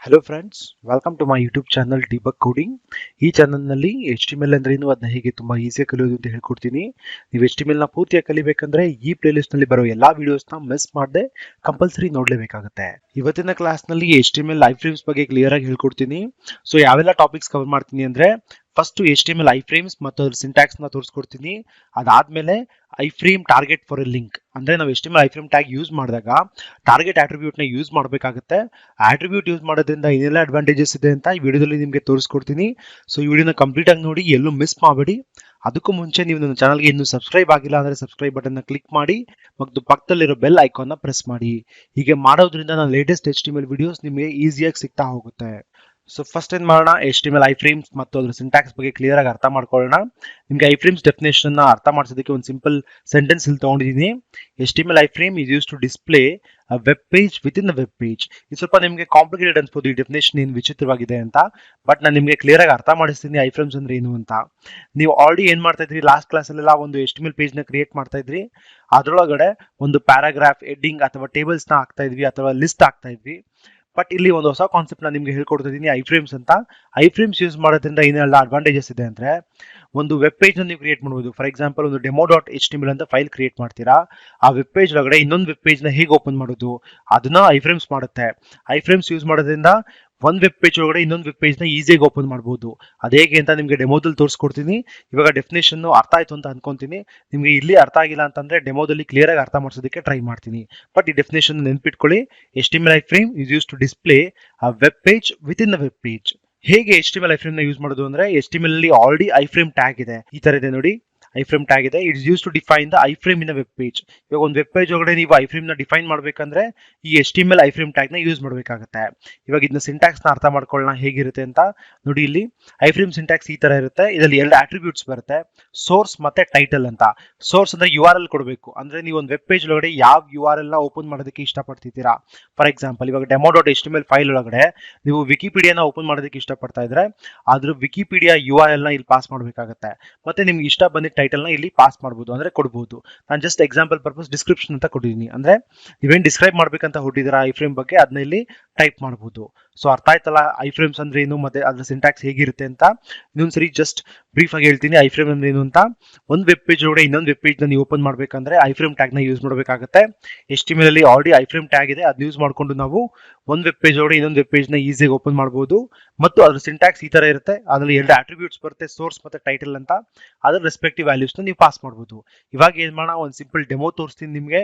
Hello friends, welcome to my YouTube channel Debug Coding. ಈ ಚಾನಲ್ನಲ್ಲಿ H T M L ಅಂದ್ರೇನು, ಅದನ್ನ ಹೇಗೆ ತುಂಬ ಈಸಿಯಾಗಿ ಕಲಿಯೋದು ಅಂತ ಹೇಳ್ಕೊಡ್ತೀನಿ. ನೀವು ಎಚ್ ಟಿ ಎಮ್ ಎಲ್ನ ಪೂರ್ತಿಯಾಗಿ ಕಲಿಬೇಕಂದ್ರೆ ಈ ಪ್ಲೇಲಿಸ್ಟ್ನಲ್ಲಿ ಬರೋ ಎಲ್ಲ ವೀಡಿಯೋಸ್ನ ಮಿಸ್ ಮಾಡದೆ ಕಂಪಲ್ಸರಿ ನೋಡಲೇಬೇಕಾಗುತ್ತೆ. ಇವತ್ತಿನ ಕ್ಲಾಸ್ನಲ್ಲಿ H T M L I frames ಬಗ್ಗೆ ಕ್ಲಿಯರ್ ಆಗಿ ಹೇಳ್ಕೊಡ್ತೀನಿ. ಸೊ ಯಾವೆಲ್ಲ ಟಾಪಿಕ್ಸ್ ಕವರ್ ಮಾಡ್ತೀನಿ ಅಂದರೆ, first H T M L I frames ಮತ್ತು ಅದ್ರ ಸಿಂಟ್ಯಾಕ್ಸ್ನ ತೋರಿಸ್ಕೊಡ್ತೀನಿ. ಅದಾದಮೇಲೆ I frame target for a link, ಅಂದರೆ ನಾವು H T M L iframe tag use ಮಾಡಿದಾಗ ಟಾರ್ಗೆಟ್ ಆಟ್ರಿಬ್ಯೂಟ್ನ ಯೂಸ್ ಮಾಡಬೇಕಾಗುತ್ತೆ. ಆಟ್ರಿಬ್ಯೂಟ್ ಯೂಸ್ ಮಾಡೋದ್ರಿಂದ ಏನೆಲ್ಲ ಅಡ್ವಾಂಟೇಜಸ್ ಇದೆ ಅಂತ ಈ ವಿಡಿಯೋದಲ್ಲಿ ನಿಮಗೆ ತೋರಿಸ್ಕೊಡ್ತೀನಿ. ಸೊ ಈ ವಿಡಿಯೋನ ಕಂಪ್ಲೀಟ್ ಆಗಿ ನೋಡಿ, ಎಲ್ಲೂ ಮಿಸ್ ಮಾಡಬೇಡಿ. ಅದಕ್ಕೂ ಮುಂಚೆ ನೀವು ನನ್ನ ಚಾನಲ್ಗೆ ಇನ್ನೂ ಸಬ್ಸ್ಕ್ರೈಬ್ ಆಗಿಲ್ಲ ಅಂದರೆ ಸಬ್ಸ್ಕ್ರೈಬ್ ಬಟನ್ನ ಕ್ಲಿಕ್ ಮಾಡಿ ಮತ್ತು ಪಕ್ಕದಲ್ಲಿರೋ ಬೆಲ್ ಐಕಾನ್ನ ಪ್ರೆಸ್ ಮಾಡಿ. ಹೀಗೆ ಮಾಡೋದ್ರಿಂದ ನಾನು latest H T M L videos ನಿಮಗೆ ಈಸಿಯಾಗಿ ಸಿಗ್ತಾ ಹೋಗುತ್ತೆ. ಸೊ ಫಸ್ಟ್ ಏನ್ ಮಾಡೋಣ, H T M L I frames ಮತ್ತು ಅದ್ರ ಸಿಂಟ್ಯಾಕ್ಸ್ ಬಗ್ಗೆ ಕ್ಲಿಯರ್ ಆಗಿ ಅರ್ಥ ಮಾಡ್ಕೊಳ್ಳೋಣ. ನಿಮ್ಗೆ ಐ ಫ್ರೇಮ್ಸ್ ಡೆಫಿನೇಷನ್ ಅರ್ಥ ಮಾಡಿಸೋದಕ್ಕೆ ಒಂದು ಸಿಂಪಲ್ ಸೆಂಟೆನ್ಸ್ ಇಲ್ಲಿ ತಗೊಂಡಿದ್ದೀನಿ. H T M L iframe is use to display a web page within the web page. ಇದು ಸ್ವಲ್ಪ ನಿಮಗೆ ಕಾಂಪ್ಲಿಕೇಟೆಡ್ ಅನ್ಸ್ಬೋದು, ಈ ಡೆಫಿನೇಷನ್ ಏನು ವಿಚಿತ್ರವಾಗಿದೆ ಅಂತ. ಬಟ್ ನಾನು ನಿಮಗೆ ಕ್ಲಿಯರ್ ಆಗಿ ಅರ್ಥ ಮಾಡಿಸ್ತೀನಿ ಐ ಫ್ರೇಮ್ಸ್ ಅಂದ್ರೆ ಏನು ಅಂತ. ನೀವು ಆಲ್ರೆಡಿ ಏನ್ ಮಾಡ್ತಾ ಇದ್ರಿ, ಲಾಸ್ಟ್ ಕ್ಲಾಸಲ್ಲೆಲ್ಲ ಒಂದು ಎಚ್ ಟಿ ಎಮ್ ಎಲ್ ಪೇಜ್ನ ಕ್ರಿಯೇಟ್ ಮಾಡ್ತಾ ಇದ್ರಿ. ಅದರೊಳಗಡೆ ಒಂದು ಪ್ಯಾರಾಗ್ರಾಫ್, ಹೆಡ್ಡಿಂಗ್ ಅಥವಾ ಟೇಬಲ್ಸ್ನ ಹಾಕ್ತಾ ಇದ್ವಿ ಅಥವಾ ಲಿಸ್ಟ್ ಹಾಕ್ತಾ ಇದ್ವಿ. ಬಟ್ ಇಲ್ಲಿ ಒಂದು ಹೊಸ ಕಾನ್ಸೆಪ್ಟ್ ನಾನು ನಿಮಗೆ ಹೇಳ್ಕೊಡ್ತಾ ಇದ್ದೀನಿ, ಐ ಫ್ರೇಮ್ಸ್ ಅಂತ. ಐ ಫ್ರೇಮ್ಸ್ ಯೂಸ್ ಮಾಡೋದ್ರಿಂದ ಏನೆಲ್ಲ ಅಡ್ವಾಂಟೇಜಸ್ ಇದೆ ಅಂದ್ರೆ, ಒಂದು ವೆಬ್ ಪೇಜ್ ನೀವು ಕ್ರಿಯೇಟ್ ಮಾಡಬಹುದು. ಫಾರ್ ಎಕ್ಸಾಂಪಲ್, ಒಂದು demo dot H T M L ಅಂತ ಫೈಲ್ ಕ್ರಿಯೇಟ್ ಮಾಡ್ತೀರಾ. ಆ ವೆಬ್ ಪೇಜ್ ಒಳಗಡೆ ಇನ್ನೊಂದು ವೆಬ್ ಪೇಜ್ನ ಹೇಗೆ ಓಪನ್ ಮಾಡೋದು, ಅದನ್ನ ಐ ಫ್ರೇಮ್ಸ್ ಮಾಡುತ್ತೆ. ಐ ಫ್ರೇಮ್ಸ್ ಯೂಸ್ ಮಾಡೋದ್ರಿಂದ ಒಂದು ವೆಬ್ ಪೇಜ್ ಒಳಗಡೆ ಇನ್ನೊಂದು ವೆಬ್ ಪೇಜ್ನ ಈಸಿಯಾಗಿ ಓಪನ್ ಮಾಡಬಹುದು. ಅದು ಹೇಗೆ ಅಂತ ನಿಮಗೆ ಡೆಮೋದಲ್ಲಿ ತೋರಿಸ್ಕೊಡ್ತೀನಿ. ಇವಾಗ ಡೆಫಿನೇಷನ್ ಅರ್ಥ ಆಯ್ತು ಅಂತ ಅನ್ಕೊಂತೀನಿ. ನಿಮಗೆ ಇಲ್ಲಿ ಅರ್ಥ ಆಗಿಲ್ಲ ಅಂತಂದ್ರೆ ಡೆಮೋದಲ್ಲಿ ಕ್ಲಿಯರ್ ಆಗಿ ಅರ್ಥ ಮಾಡಿಸೋದಕ್ಕೆ ಟ್ರೈ ಮಾಡ್ತೀನಿ. ಬಟ್ ಈ ಡೆಫಿನೇಷನ್ ನೆನ್ಪಿಟ್ಕೊಳ್ಳಿ, H T M L iframe is use to display a web page within the web page. ಹೇಗೆ H T M L iframe ನ ಯೂಸ್ ಮಾಡೋದು ಅಂದ್ರೆ, ಎಚ್ ಟಿ ಎಮ್ ಎಲ್ ಅಲ್ಲಿ already iframe tag ಇದೆ. ಈ ತರ ಇದೆ ನೋಡಿ, ಐ ಫ್ರೇಮ್ ಟ್ಯಾಗ್ ಇದೆ. It's use to define the iframe in web page. ಇವಾಗ ಒಂದು ವೆಬ್ ಪೇಜ್ ಒಳಗಡೆ ನೀವು ಐ ಫ್ರೇಮ್ ನ ಡಿಫೈನ್ ಮಾಡ್ಬೇಕಂದ್ರೆ ಈ H T M L iframe tag ನ ಯೂಸ್ ಮಾಡಬೇಕಾಗುತ್ತೆ. ಇವಾಗ ಇದನ್ನ ಸಿಂಟ್ಯಾಕ್ಸ್ ನ ಅರ್ಥ ಮಾಡ್ಕೊಳ್ಳೋಣ ಹೇಗಿರುತ್ತೆ ಅಂತ. ನೋಡಿ, ಇಲ್ಲಿ ಐ ಫ್ರೇಮ್ ಸಿಂಟ್ಯಾಕ್ಸ್ ಈ ತರ ಇರುತ್ತೆ. ಇದರಲ್ಲಿ ಎರಡು ಆಟ್ರಿಬ್ಯೂಟ್ಸ್ ಬರುತ್ತೆ, ಸೋರ್ಸ್ ಮತ್ತೆ ಟೈಟಲ್ ಅಂತ. ಸೋರ್ಸ್ ಅಂದ್ರೆ ಯು ಆರ್ ಎಲ್ ಕೊಡಬೇಕು, ಅಂದ್ರೆ ನೀವು ಒಂದು ವೆಬ್ ಪೇಜ್ ಒಳಗಡೆ ಯಾವ ಯು ಆರ್ ಎಲ್ ನ ಓಪನ್ ಮಾಡೋದಕ್ಕೆ ಇಷ್ಟಪಡ್ತಿದ್ದೀರಾ. ಫಾರ್ ಎಕ್ಸಾಂಪಲ್, ಇವಾಗ demo dot H T M L file ಒಳಗಡೆ ನೀವು ವಿಕಿಪೀಡಿಯಾನ ಓಪನ್ ಮಾಡೋದಕ್ಕೆ ಇಷ್ಟಪಡ್ತಾ ಇದ್ರೆ ಅದ್ರ ವಿಕಿಪೀಡಿಯಾ ಯು ಆರ್ ಎಲ್ ನ ಇಲ್ಲಿ ಪಾಸ್ ಮಾಡಬೇಕಾಗುತ್ತೆ. ಮತ್ತೆ ನಿಮ್ಗೆ ಇಷ್ಟ ಬಂದಿದ್ದ ಟೈಟಲ್ ನ ಇಲ್ಲಿ ಪಾಸ್ ಮಾಡಬಹುದು, ಅಂದ್ರೆ ಕೊಡಬಹುದು. ನಾನು ಜಸ್ಟ್ ಎಕ್ಸಾಂಪಲ್ ಪರ್ಪಸ್ ಡಿಸ್ಕ್ರಿಪ್ಷನ್ ಅಂತ ಕೊಟ್ಟಿದ್ದೀನಿ, ಅಂದ್ರೆ ನೀವೇನ್ ಡಿಸ್ಕ್ರೈಬ್ ಮಾಡ್ಬೇಕಂತ ಹೊಟ್ಟಿದ್ದೀರಾ ಐ ಫ್ರೇಮ್ ಬಗ್ಗೆ, ಅದನ್ನ ಇಲ್ಲಿ ಟೈಪ್ ಮಾಡಬಹುದು. ಸೊ ಅರ್ಥ ಆಯ್ತಲ್ಲ ಐ ಫ್ರೇಮ್ಸ್ ಅಂದ್ರೆ ಏನು ಮತ್ತೆ ಅದ್ರ ಸಿಂಟ್ಯಾಕ್ಸ್ ಹೇಗಿರುತ್ತೆ ಅಂತ. ಇನ್ನೊಂದ್ಸರಿ ಜಸ್ಟ್ ಬ್ರೀಫ್ ಆಗಿ ಹೇಳ್ತೀನಿ ಐ ಫ್ರೇಮ್ ಅಂದ್ರೆ ಏನು ಅಂತ. ಒಂದು ವೆಬ್ ಪೇಜ್ ಒಳಗಡೆ ಇನ್ನೊಂದು ವೆಬ್ ಪೇಜ್ ನ ನೀವು ಓಪನ್ ಮಾಡ್ಬೇಕಂದ್ರೆ ಐ ಫ್ರೇಮ್ ಟ್ಯಾಗ್ ನ ಯೂಸ್ ಮಾಡಬೇಕಾಗುತ್ತೆ. ಎಚ್ ಟಿ ಎಮ್ ಎಲ್ ಅಲ್ಲಿ ಆಲ್ರೆಡಿ ಐ ಫ್ರೇಮ್ ಟ್ಯಾಗ್ ಇದೆ, ಅದನ್ನ ಯೂಸ್ ಮಾಡ್ಕೊಂಡು ನಾವು ಒಂದು ವೆಬ್ ಪೇಜ್ ಒಳಗಡೆ ಇನ್ನೊಂದು ವೆಬ್ ಪೇಜ್ ನ ಈಸಿಯಾಗಿ ಓಪನ್ ಮಾಡಬಹುದು. ಮತ್ತು ಅದ್ರ ಸಿಂಟ್ಯಾಕ್ಸ್ ಈ ತರ ಇರುತ್ತೆ, ಅದರಲ್ಲಿ ಎರಡು ಆಟ್ರಿಬ್ಯೂಟ್ಸ್ ಬರುತ್ತೆ, ಸೋರ್ಸ್ ಮತ್ತೆ ಟೈಟಲ್ ಅಂತ. ಅದರ ರೆಸ್ಪೆಕ್ಟಿವ್ ವ್ಯಾಲ್ಯೂಸ್ ನ ನೀವು ಪಾಸ್ ಮಾಡಬಹುದು. ಇವಾಗ ಏನ್ ಮಾಡೋಣ, ಒಂದು ಸಿಂಪಲ್ ಡೆಮೋ ತೋರಿಸ್ತೀನಿ ನಿಮಗೆ,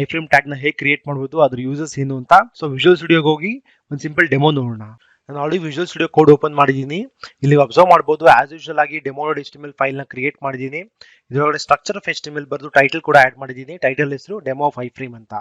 ಐ ಫ್ರೇಮ್ ಟ್ಯಾಗ್ ನ ಹೇಗೆ ಕ್ರಿಯೇಟ್ ಮಾಡಬಹುದು, ಅದ್ರ ಯೂಸಸ್ ಏನು ಅಂತ. ಸೊ ವಿಜುವಲ್ ಸ್ಟುಡಿಯೋಗೆ ಹೋಗಿ ಒಂದು ಸಿಂಪಲ್ ಡೆಮೋ ನೋಡೋಣ. ನಾನು already visual studio code open ಮಾಡಿದ್ದೀನಿ. ಇಲ್ಲಿ ಅಬ್ಸರ್ವ್ ಮಾಡಬಹುದು, ಆಸ್ ಯೂಶುವಲ್ ಆಗಿ demo dot H T M L file ನ ಕ್ರಿಯೇಟ್ ಮಾಡಿದ್ದೀನಿ. ಇದರೊಳಗಡೆ structure of H T M L ಬರೆದು ಟೈಟಲ್ ಕೂಡ ಆಡ್ ಮಾಡಿದ್ದೀನಿ. ಟೈಟಲ್ ಹೆಸರು ಡೆಮೋ ಆಫ್ ಐ ಫ್ರೇಮ್ ಅಂತ.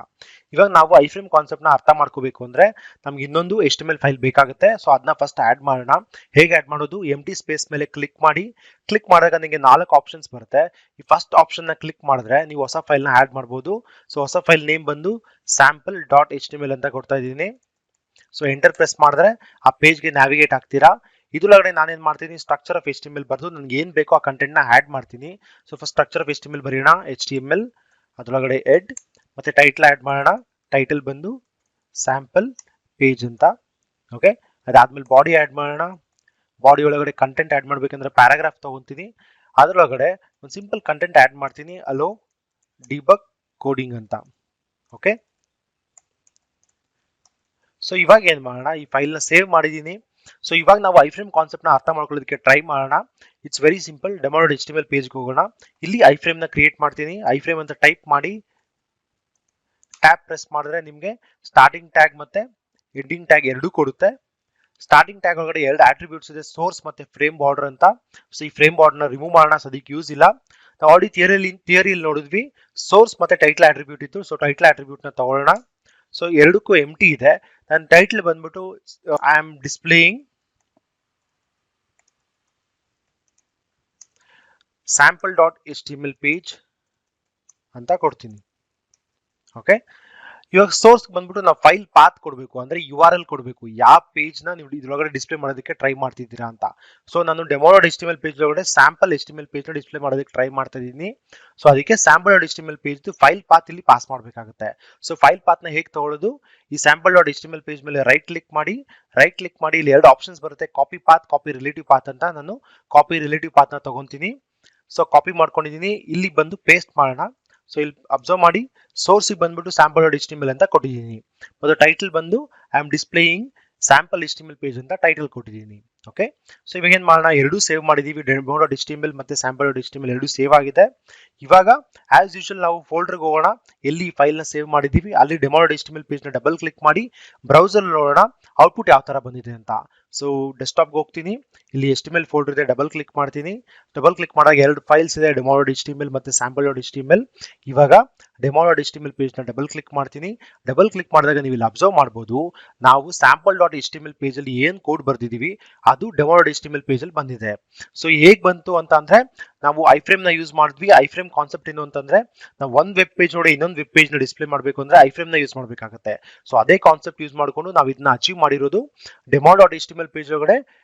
ಇವಾಗ ನಾವು ಐ ಫ್ರೇಮ್ ಕಾನ್ಸೆಪ್ಟ್ ನ ಅರ್ಥ ಮಾಡ್ಕೋಬೇಕು ಅಂದ್ರೆ ನಮ್ಗೆ ಇನ್ನೊಂದು H T M L file ಬೇಕಾಗುತ್ತೆ. ಸೊ ಅದನ್ನ ಫಸ್ಟ್ ಆಡ್ ಮಾಡೋಣ. ಹೇಗೆ ಆಡ್ ಮಾಡೋದು, ಎಂಟಿ ಸ್ಪೇಸ್ ಮೇಲೆ ಕ್ಲಿಕ್ ಮಾಡಿ. ಕ್ಲಿಕ್ ಮಾಡಿದಾಗ ನಿಮಗೆ 4 ಆಪ್ಷನ್ಸ್ ಬರುತ್ತೆ. ಈ ಫಸ್ಟ್ ಆಪ್ಷನ್ ನ ಕ್ಲಿಕ್ ಮಾಡಿದ್ರೆ ನೀವು ಹೊಸ ಫೈಲ್ ನ ಆಡ್ ಮಾಡಬಹುದು. ಸೊ ಹೊಸ ಫೈಲ್ ನೇಮ್ ಬಂದು sample dot H T M L ಅಂತ ಕೊಡ್ತಾ ಇದ್ದೀನಿ. ಸೊ ಎಂಟರ್ ಪ್ರೆಸ್ ಮಾಡಿದ್ರೆ ಆ ಪೇಜ್ಗೆ ನ್ಯಾವಿಗೇಟ್ ಆಗ್ತೀರಾ. ಇದ್ರೊಳಗಡೆ ನಾನೇನ್ ಮಾಡ್ತೀನಿ, structure of H T M L ಬರೆದು ನನಗೆ ಏನ್ ಬೇಕೋ ಆ ಕಂಟೆಂಟ್ ನ ಆಡ್ ಮಾಡ್ತೀನಿ. So first structure of H T M L ಬರೆಯೋಣ, ಎಚ್ ಟಿ ಎಮ್ ಎಲ್, ಅದ್ರೊಳಗಡೆ ಎಡ್ ಮತ್ತೆ ಟೈಟಲ್ ಆಡ್ ಮಾಡೋಣ. ಟೈಟಲ್ ಬಂದು ಸ್ಯಾಂಪಲ್ ಪೇಜ್ ಅಂತ. ಓಕೆ, ಅದಾದ್ಮೇಲೆ ಬಾಡಿ ಆಡ್ ಮಾಡೋಣ. ಬಾಡಿ ಒಳಗಡೆ ಕಂಟೆಂಟ್ ಆಡ್ ಮಾಡ್ಬೇಕಂದ್ರೆ ಪ್ಯಾರಾಗ್ರಾಫ್ ತಗೊಂತೀನಿ. ಅದ್ರೊಳಗಡೆ ಒಂದು ಸಿಂಪಲ್ ಕಂಟೆಂಟ್ ಆಡ್ ಮಾಡ್ತೀನಿ, ಅಲೋ ಡಿಬಗ್ ಕೋಡಿಂಗ್ ಅಂತ. ಓಕೆ, ಸೊ ಇವಾಗ ಏನ್ ಮಾಡೋಣ, ಈ ಫೈಲ್ ನ ಸೇವ್ ಮಾಡಿದೀನಿ. ಸೊ ಇವಾಗ ನಾವು ಐ ಫ್ರೇಮ್ ಕಾನ್ಸೆಪ್ಟ್ ನ ಅರ್ಥ ಮಾಡ್ಕೊಳ್ಳೋದಕ್ಕೆ ಟ್ರೈ ಮಾಡೋಣ. It's very simple. Demo dot H T M L ಪೇಜ್ಗೆ ಹೋಗೋಣ. ಇಲ್ಲಿ ಐ ಫ್ರೇಮ್ ನ ಕ್ರಿಯೇಟ್ ಮಾಡ್ತೀನಿ. ಐ ಫ್ರೇಮ್ ಅಂತ ಟೈಪ್ ಮಾಡಿ ಟ್ಯಾಬ್ ಪ್ರೆಸ್ ಮಾಡಿದ್ರೆ ನಿಮಗೆ ಸ್ಟಾರ್ಟಿಂಗ್ ಟ್ಯಾಗ್ ಮತ್ತೆ ಎಂಡಿಂಗ್ ಟ್ಯಾಗ್ ಎರಡೂ ಕೊಡುತ್ತೆ. ಸ್ಟಾರ್ಟಿಂಗ್ ಟ್ಯಾಗ್ ಒಳಗಡೆ ಎರಡು ಆಟ್ರಿಬ್ಯೂಟ್ಸ್ ಇದೆ, ಸೋರ್ಸ್ ಮತ್ತೆ ಫ್ರೇಮ್ ಬಾರ್ಡರ್ ಅಂತ. ಸೊ ಈ ಫ್ರೇಮ್ ಬಾರ್ಡರ್ ನ ರಿಮೂವ್ ಮಾಡೋಣ, ಸದ್ಯಕ್ಕೆ ಯೂಸ್ ಇಲ್ಲ. ನಾವು ಆಲ್ರೆಡಿ ಥಿಯರಿಯಲ್ಲಿ ನೋಡಿದ್ವಿ, ಸೋರ್ಸ್ ಮತ್ತೆ ಟೈಟಲ್ ಆಟ್ರಿಬ್ಯೂಟ್ ಇತ್ತು. ಸೊ ಟೈಟಲ್ ಆಟ್ರಿಬ್ಯೂಟ್ ನ ತಗೊಳ್ಳೋಣ. ಸೊ ಎರಡಕ್ಕೂ ಎಂಟಿ ಇದೆ. ನನ್ನ ಟೈಟಲ್ ಬಂದ್ಬಿಟ್ಟು I am displaying sample dot H T M L page ಅಂತ ಕೊಡ್ತೀನಿ. ಓಕೆ, ಇವಾಗ ಸೋರ್ಸ್ ಬಂದ್ಬಿಟ್ಟು ನಾವು ಫೈಲ್ ಪಾತ್ ಕೊಡಬೇಕು, ಅಂದ್ರೆ URL ಕೊಡಬೇಕು, ಯಾವ ಪೇಜ್ ನ ನೀವು ಇದ್ರೊಳಗಡೆ ಡಿಸ್ಪ್ಲೇ ಮಾಡೋದಕ್ಕೆ ಟ್ರೈ ಮಾಡ್ತಿದ್ದೀರಾ ಅಂತ. ಸೊ ನಾನು ಡೆಮೋ.html ಪೇಜ್ ಒಳಗಡೆ ಸ್ಯಾಂಪಲ್ HTML ಪೇಜ್ ನ ಡಿಸ್ಪ್ಲೇ ಮಾಡೋದಕ್ಕೆ ಟ್ರೈ ಮಾಡ್ತಾ ಇದ್ದೀನಿ. ಸೊ ಅದಕ್ಕೆ ಸ್ಯಾಂಪಲ್.html ಪೇಜ್ ಫೈಲ್ ಪಾತ್ ಇಲ್ಲಿ ಪಾಸ್ ಮಾಡಬೇಕಾಗುತ್ತೆ. ಸೊ ಫೈಲ್ ಪಾತ್ ನ ಹೇಗೆ ತಗೊಳ್ಳೋದು, ಈ ಸ್ಯಾಂಪಲ್.html ಪೇಜ್ ಮೇಲೆ ರೈಟ್ ಕ್ಲಿಕ್ ಮಾಡಿ ಇಲ್ಲಿ ಎರಡು ಆಪ್ಷನ್ಸ್ ಬರುತ್ತೆ, copy path, copy relative path ಅಂತ. ನಾನು ಕಾಪಿ ರಿಲೇಟಿವ್ ಪಾತ್ ನ ತಗೊಂತೀನಿ. ಸೊ ಕಾಪಿ ಮಾಡ್ಕೊಂಡಿದ್ದೀನಿ, ಇಲ್ಲಿ ಬಂದು ಪೇಸ್ಟ್ ಮಾಡೋಣ. ಸೊ ಇಲ್ಲಿ ಅಬ್ಸರ್ವ್ ಮಾಡಿ, ಸೋರ್ಸ್ ಬಂದ್ಬಿಟ್ಟು ಸ್ಯಾಂಪಲ್.html ಅಂತ ಕೊಟ್ಟಿದ್ದೀನಿ, ಮತ್ತು ಟೈಟಲ್ ಬಂದು I am displaying sample HTML page ಅಂತ ಟೈಟಲ್ ಕೊಟ್ಟಿದ್ದೀನಿ. ಓಕೆ, ಸೊ ಇವಾಗ ಏನ್ ಮಾಡೋಣ, ಎರಡೂ ಸೇವ್ ಮಾಡಿದೀವಿ, ಡೆಮೋ.html ಮತ್ತೆ ಸ್ಯಾಂಪಲ್.html ಎರಡೂ ಸೇವ್ ಆಗಿದೆ. ಇವಾಗ ಆಸ್ ಯೂಶುವಲ್ ನಾವು ಫೋಲ್ಡರ್ಗೆ ಹೋಗೋಣ, ಎಲ್ಲಿ ಫೈಲ್ ನ ಸೇವ್ ಮಾಡಿದೀವಿ ಅಲ್ಲಿ ಡೆಮೋ.html ಪೇಜ್ ನ ಡಬಲ್ ಕ್ಲಿಕ್ ಮಾಡಿ ಬ್ರೌಸರ್ ನೋಡೋಣ ಔಟ್ಪುಟ್ ಯಾವ ತರ ಬಂದಿದೆ ಅಂತ. ಸೊ ಡೆಸ್ಕ್ಟಾಪ್ಗೆ ಹೋಗ್ತೀನಿ, ಇಲ್ಲಿ HTML ಫೋಲ್ಡರ್ ಇದೆ, ಡಬಲ್ ಕ್ಲಿಕ್ ಮಾಡ್ತೀನಿ. ಡಬಲ್ ಕ್ಲಿಕ್ ಮಾಡಾಗ ಎರಡು ಫೈಲ್ಸ್ ಇದೆ, ಡೆಮೋ.html ಮತ್ತೆ ಸ್ಯಾಂಪಲ್.html. ಇವಾಗ ಡೆಮೋ.html ಪೇಜ್ ನ ಡಬಲ್ ಕ್ಲಿಕ್ ಮಾಡ್ತೀನಿ. ಡಬಲ್ ಕ್ಲಿಕ್ ಮಾಡಿದಾಗ ನೀವು ಇಲ್ಲಿ ಅಬ್ಸರ್ವ್ ಮಾಡಬಹುದು, ನಾವು ಸ್ಯಾಂಪಲ್.html ಪೇಜ್ ಅಲ್ಲಿ ಏನ್ ಕೋಡ್ ಬರ್ದಿದೀವಿ ಅದು ಡೆಮೋ.html ಪೇಜ್ ಅಲ್ಲಿ ಬಂದಿದೆ. ಸೊ ಹೇಗ್ ಬಂತು ಅಂತ ಅಂದ್ರೆ, ನಾವು ಐಫ್ರೇಮ್ ನ ಯೂಸ್ ಮಾಡಿದ್ವಿ. ಐಫ್ರೇಮ್ ಕಾನ್ಸೆಪ್ಟ್ ಏನು ಅಂತಂದ್ರೆ, ನಾವು ಒಂದ್ ವೆಬ್ ಪೇಜ್ ನೋಡಿ ಇನ್ನೊಂದು ವೆಬ್ ಪೇಜ್ ನ ಡಿಸ್ಪ್ಲೇ ಮಾಡಬೇಕು ಅಂದ್ರೆ ಐಫ್ರೇಮ್ ನ ಯೂಸ್ ಮಾಡಬೇಕಾಗುತ್ತೆ. ಸೊ ಅದೇ ಕಾನ್ಸೆಪ್ಟ್ ಯೂಸ್ ಮಾಡ್ಕೊಂಡು ನಾವು ಇದನ್ನ ಅಚೀವ್ ಮಾಡಿರೋದು. ಡೆಮೋ.html ಪೇಜ್ ಒಳಗಡೆ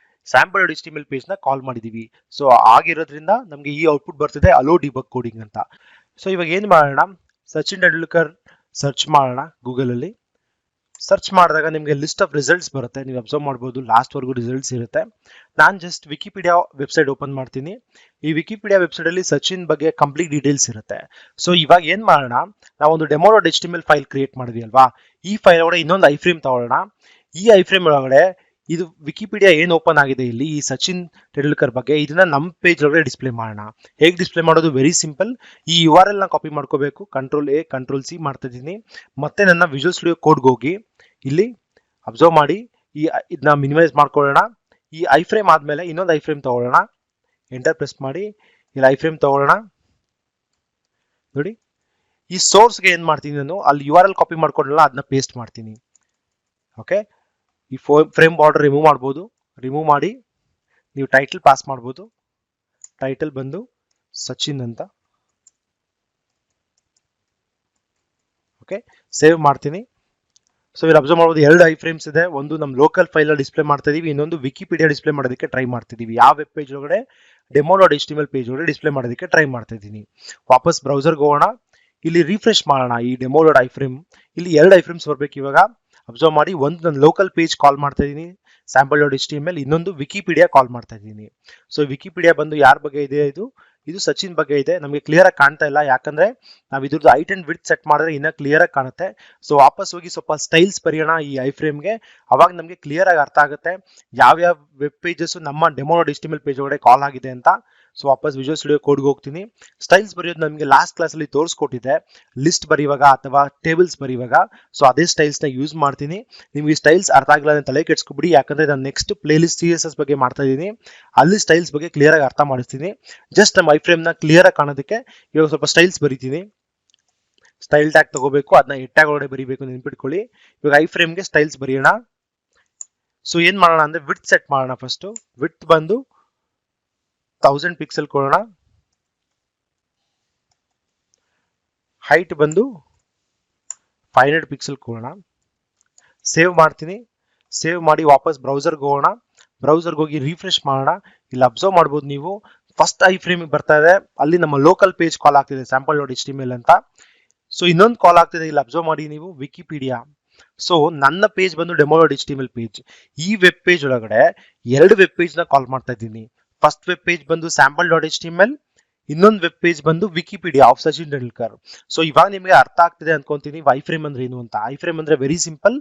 ಸ್ಯಾಂಪಲ್.html ಪೇಜ್ ನ ಕಾಲ್ ಮಾಡಿದೀವಿ. ಸೊ ಆಗಿರೋದ್ರಿಂದ ನಮ್ಗೆ ಈ ಔಟ್ಪುಟ್ ಬರ್ತಿದೆ ಅಲೋ ಡಿಬಗ್ ಕೋಡಿಂಗ್ ಅಂತ. ಸೊ ಇವಾಗ ಏನ್ ಮಾಡೋಣ, ಸಚಿನ್ ತೆಂಡೂಲ್ಕರ್ ಸರ್ಚ್ ಮಾಡೋಣ ಗೂಗಲ್ ಅಲ್ಲಿ. ಸರ್ಚ್ ಮಾಡಿದಾಗ ನಿಮಗೆ ಲಿಸ್ಟ್ ಆಫ್ ರಿಸಲ್ಟ್ಸ್ ಬರುತ್ತೆ, ನೀವು ಅಬ್ಸರ್ವ್ ಮಾಡಬಹುದು, ಲಾಸ್ಟ್ ವರ್ಗೂ ರಿಸಲ್ಟ್ಸ್ ಇರುತ್ತೆ. ನಾನು ಜಸ್ಟ್ ವಿಕಿಪೀಡಿಯಾ ವೆಬ್ಸೈಟ್ ಓಪನ್ ಮಾಡ್ತೀನಿ. ಈ ವಿಕಿಪೀಡಿಯಾ ವೆಬ್ಸೈಟ್ ಅಲ್ಲಿ ಸಚಿನ್ ಬಗ್ಗೆ ಕಂಪ್ಲೀಟ್ ಡೀಟೇಲ್ಸ್ ಇರುತ್ತೆ. ಸೊ ಇವಾಗ ಏನ್ ಮಾಡೋಣ, ನಾವೊಂದು ಡೆಮೋ.html ಫೈಲ್ ಕ್ರಿಯೇಟ್ ಮಾಡಿದ್ವಿ ಅಲ್ವಾ, ಈ ಫೈಲ್ ಒಳಗಡೆ ಇನ್ನೊಂದು ಐಫ್ರೇಮ್ ತಗೊಳ್ಳೋಣ. ಈ ಐಫ್ರೇಮ್ ಒಳಗಡೆ ಇದು ವಿಕಿಪೀಡಿಯಾ ಏನ್ ಓಪನ್ ಆಗಿದೆ ಇಲ್ಲಿ ಈ ಸಚಿನ್ ತೆಂಡೂಲ್ಕರ್ ಬಗ್ಗೆ, ಇದನ್ನ ನಮ್ಮ ಪೇಜ್ ಒಳಗಡೆ ಡಿಸ್ಪ್ಲೇ ಮಾಡೋಣ. ಹೇಗೆ ಡಿಸ್ಪ್ಲೇ ಮಾಡೋದು, ವೆರಿ ಸಿಂಪಲ್. ಈ URL ನ ಕಾಪಿ ಮಾಡ್ಕೋಬೇಕು, Ctrl+A Ctrl+C ಮಾಡ್ತಾ ಇದ್ದೀನಿ. ಮತ್ತೆ ನನ್ನ ವಿಜುವಲ್ ಸ್ಟುಡಿಯೋ ಕೋಡ್ಗೆ ಹೋಗಿ ಇಲ್ಲಿ ಅಬ್ಸರ್ವ್ ಮಾಡಿ ಇದನ್ನ ಮಿನಿಮೈಸ್ ಮಾಡ್ಕೊಳ್ಳೋಣ. ಈ ಐಫ್ರೇಮ್ ಆದ್ಮೇಲೆ ಇನ್ನೊಂದು ಐಫ್ರೇಮ್ ತಗೊಳ್ಳೋಣ, ಎಂಟರ್ ಪ್ರೆಸ್ ಮಾಡಿ ಇಲ್ಲಿ ಐಫ್ರೇಮ್ ತಗೊಳ್ಳೋಣ. ನೋಡಿ, ಈ ಸೋರ್ಸ್ಗೆ ಏನ್ ಮಾಡ್ತೀನಿ ನಾನು, ಅಲ್ಲಿ URL ಕಾಪಿ ಮಾಡ್ಕೊಂಡಲ್ಲ ಅದನ್ನ ಪೇಸ್ಟ್ ಮಾಡ್ತೀನಿ. ಓಕೆ, ಈ ಫ್ರೇಮ್ ಬಾರ್ಡರ್ ರಿಮೂವ್ ಮಾಡ್ಬೋದು, ರಿಮೂವ್ ಮಾಡಿ ನೀವು ಟೈಟಲ್ ಪಾಸ್ ಮಾಡ್ಬೋದು. ಟೈಟಲ್ ಬಂದು ಸಚಿನ್ ಅಂತ. ಓಕೆ, ಸೇವ್ ಮಾಡ್ತೀನಿ. ಸೊ ಇಲ್ಲಿ ಅಬ್ಸರ್ವ್ ಮಾಡಬಹುದು, ಎರಡು ಐಫ್ರೇಮ್ಸ್ ಇದೆ, ಒಂದು ನಮ್ಮ ಲೋಕಲ್ ಫೈಲ್ ಡಿಸ್ಪ್ಲೇ ಮಾಡ್ತಾ ಇದೀವಿ, ಇನ್ನೊಂದು ವಿಕಿಪೀಡಿಯಾ ಡಿಸ್ಪ್ಲೇ ಮಾಡೋದಕ್ಕೆ ಟ್ರೈ ಮಾಡ್ತಿದೀವಿ. ಯಾವ ವೆಬ್ ಪೇಜ್ ಒಳಗಡೆ, ಡೆಮೋ.html ಪೇಜ್ ಒಳಗಡೆ ಡಿಸ್ಪ್ಲೇ ಮಾಡೋದಕ್ಕೆ ಟ್ರೈ ಮಾಡ್ತಾ ಇದ್ದೀನಿ. ವಾಪಸ್ ಬ್ರೌಸರ್ಗೆ ಹೋಗೋಣ, ಇಲ್ಲಿ ರಿಫ್ರೆಶ್ ಮಾಡೋಣ. ಈ ಡೆಮೋ.ಐಫ್ರೇಮ್ ಇಲ್ಲಿ ಎರಡು ಐಫ್ರೇಮ್ಸ್ ಬರ್ಬೇಕು. ಇವಾಗ ಅಬ್ಸರ್ವ್ ಮಾಡಿ, ಒಂದು ನನ್ನ ಲೋಕಲ್ ಪೇಜ್ ಕಾಲ್ ಮಾಡ್ತಾ ಇದ್ದೀನಿ ಸ್ಯಾಂಪಲ್.html, ಇನ್ನೊಂದು ವಿಕಿಪೀಡಿಯಾ ಕಾಲ್ ಮಾಡ್ತಾ ಇದ್ದೀನಿ. ಸೊ ವಿಕಿಪೀಡಿಯಾ ಬಂದು ಯಾರ ಬಗ್ಗೆ ಇದೆ, ಇದು ಸಚಿನ್ ಬಗ್ಗೆ ಇದೆ. ನಮಗೆ ಕ್ಲಿಯರ್ ಆಗಿ ಕಾಣ್ತಾ ಇಲ್ಲ, ಯಾಕಂದ್ರೆ ನಾವು ಇದ್ರದ್ದು ಹೈಟ್ ಅಂಡ್ ವಿಡ್ತ್ ಸೆಟ್ ಮಾಡಿದ್ರೆ ಇನ್ನ ಕ್ಲಿಯರ್ ಆಗಿ ಕಾಣುತ್ತೆ. ಸೊ ವಾಪಸ್ ಹೋಗಿ ಸ್ವಲ್ಪ ಸ್ಟೈಲ್ಸ್ ಬರೆಯೋಣ ಈ ಐಫ್ರೇಮ್ಗೆ, ಅವಾಗ ನಮಗೆ ಕ್ಲಿಯರ್ ಆಗಿ ಅರ್ಥ ಆಗುತ್ತೆ ಯಾವ್ಯಾವ ವೆಬ್ ಪೇಜಸ್ ನಮ್ಮ ಡೆಮೋ.html ಪೇಜ್ ಒಳಗಡೆ ಕಾಲ್ ಆಗಿದೆ ಅಂತ. ಸೊ ವಾಪಸ್ ವಿಜುವಲ್ ಸ್ಟುಡಿಯೋ ಕೋಡ್ಗೆ ಹೋಗ್ತೀನಿ. ಸ್ಟೈಲ್ಸ್ ಬರೆಯೋದು ನಮಗೆ ಲಾಸ್ಟ್ ಕ್ಲಾಸ್ ಅಲ್ಲಿ ತೋರಿಸ್ಕೊಟ್ಟಿದೆ, ಲಿಸ್ಟ್ ಬರೆಯುವಾಗ ಅಥವಾ ಟೇಬಲ್ಸ್ ಬರೆಯುವಾಗ. ಸೊ ಅದೇ ಸ್ಟೈಲ್ಸ್ ನ ಯೂಸ್ ಮಾಡ್ತೀನಿ. ನಿಮ್ಗೆ ಸ್ಟೈಲ್ಸ್ ಅರ್ಥ ಆಗಿಲ್ಲ ಅಂತ ತಲೆ ಕೆಡ್ಸ್ಕೊಬಿಡಿ, ಯಾಕಂದ್ರೆ ನಾನು ನೆಕ್ಸ್ಟ್ ಪ್ಲೇ ಲಿಸ್ಟ್ CSS ಬಗ್ಗೆ ಮಾಡ್ತಾ ಇದ್ದೀನಿ, ಅಲ್ಲಿ ಸ್ಟೈಲ್ಸ್ ಬಗ್ಗೆ ಕ್ಲಿಯರ್ ಆಗಿ ಅರ್ಥ ಮಾಡಿಸ್ತೀನಿ. ಜಸ್ಟ್ ನಮ್ಮ ಐಫ್ರೇಮ್ ನ ಕ್ಲಿಯರ್ ಆಗಿ ಕಾಣೋದಕ್ಕೆ ಇವಾಗ ಸ್ವಲ್ಪ ಸ್ಟೈಲ್ಸ್ ಬರೀತೀನಿ. ಸ್ಟೈಲ್ ಟ್ಯಾಗ್ ತಗೋಬೇಕು, ಅದನ್ನ ಹೆಡ್ ಟ್ಯಾಗ್ ಒಳಗಡೆ ಬರೀಬೇಕು, ನೆನ್ಪಿಟ್ಕೊಳ್ಳಿ. ಇವಾಗ ಐಫ್ರೇಮ್ಗೆ ಸ್ಟೈಲ್ಸ್ ಬರೆಯೋಣ. ಸೊ ಏನ್ ಮಾಡೋಣ ಅಂದ್ರೆ, ವಿಡ್ತ್ ಸೆಟ್ ಮಾಡೋಣ. ಫಸ್ಟ್ ವಿಡ್ತ್ ಬಂದು 1000 ಪಿಕ್ಸೆಲ್ ಕೊಡೋಣ, ಹೈಟ್ ಬಂದು 500 ಪಿಕ್ಸೆಲ್ ಕೊಡೋಣ. ಸೇವ್ ಮಾಡ್ತೀನಿ. ಸೇವ್ ಮಾಡಿ ವಾಪಸ್ ಬ್ರೌಸರ್ಗೆ ಹೋಗೋಣ. ಬ್ರೌಸರ್ಗೆ ಹೋಗಿ ರಿಫ್ರೆಶ್ ಮಾಡೋಣ. ಇಲ್ಲಿ ಅಬ್ಸರ್ವ್ ಮಾಡ್ಬೋದು ನೀವು, ಫಸ್ಟ್ ಐಫ್ರೇಮ್ ಬರ್ತಾ ಇದೆ, ಅಲ್ಲಿ ನಮ್ಮ ಲೋಕಲ್ ಪೇಜ್ ಕಾಲ್ ಆಗ್ತಿದೆ ಸ್ಯಾಂಪಲ್.html ಅಂತ. ಸೊ ಇನ್ನೊಂದು ಕಾಲ್ ಆಗ್ತಿದೆ, ಇಲ್ಲಿ ಅಬ್ಸರ್ವ್ ಮಾಡಿ ನೀವು, ವಿಕಿಪೀಡಿಯಾ. ಸೊ ನನ್ನ ಪೇಜ್ ಬಂದು ಡೆಮೋ.html ಪೇಜ್. ಈ ವೆಬ್ ಪೇಜ್ ಒಳಗಡೆ ಎರಡು ವೆಬ್ ಪೇಜ್ ನ ಕಾಲ್ ಮಾಡ್ತಾ ಇದ್ದೀನಿ. ಫಸ್ಟ್ ವೆಬ್ ಪೇಜ್ ಬಂದು ಸ್ಯಾಂಪಲ್.html, ಇನ್ನೊಂದು ವೆಬ್ ಪೇಜ್ ಬಂದು Wikipedia of Sachin Tendulkar. So ಇವಾಗ ನಿಮಗೆ ಅರ್ಥ ಆಗ್ತಿದೆ ಅನ್ಕೊಂತೀನಿ ಐಫ್ರೇಮ್ ಅಂದ್ರೆ ಏನು ಅಂತ. ಐಫ್ರೇಮ್ ಅಂದ್ರೆ ವೆರಿ ಸಿಂಪಲ್,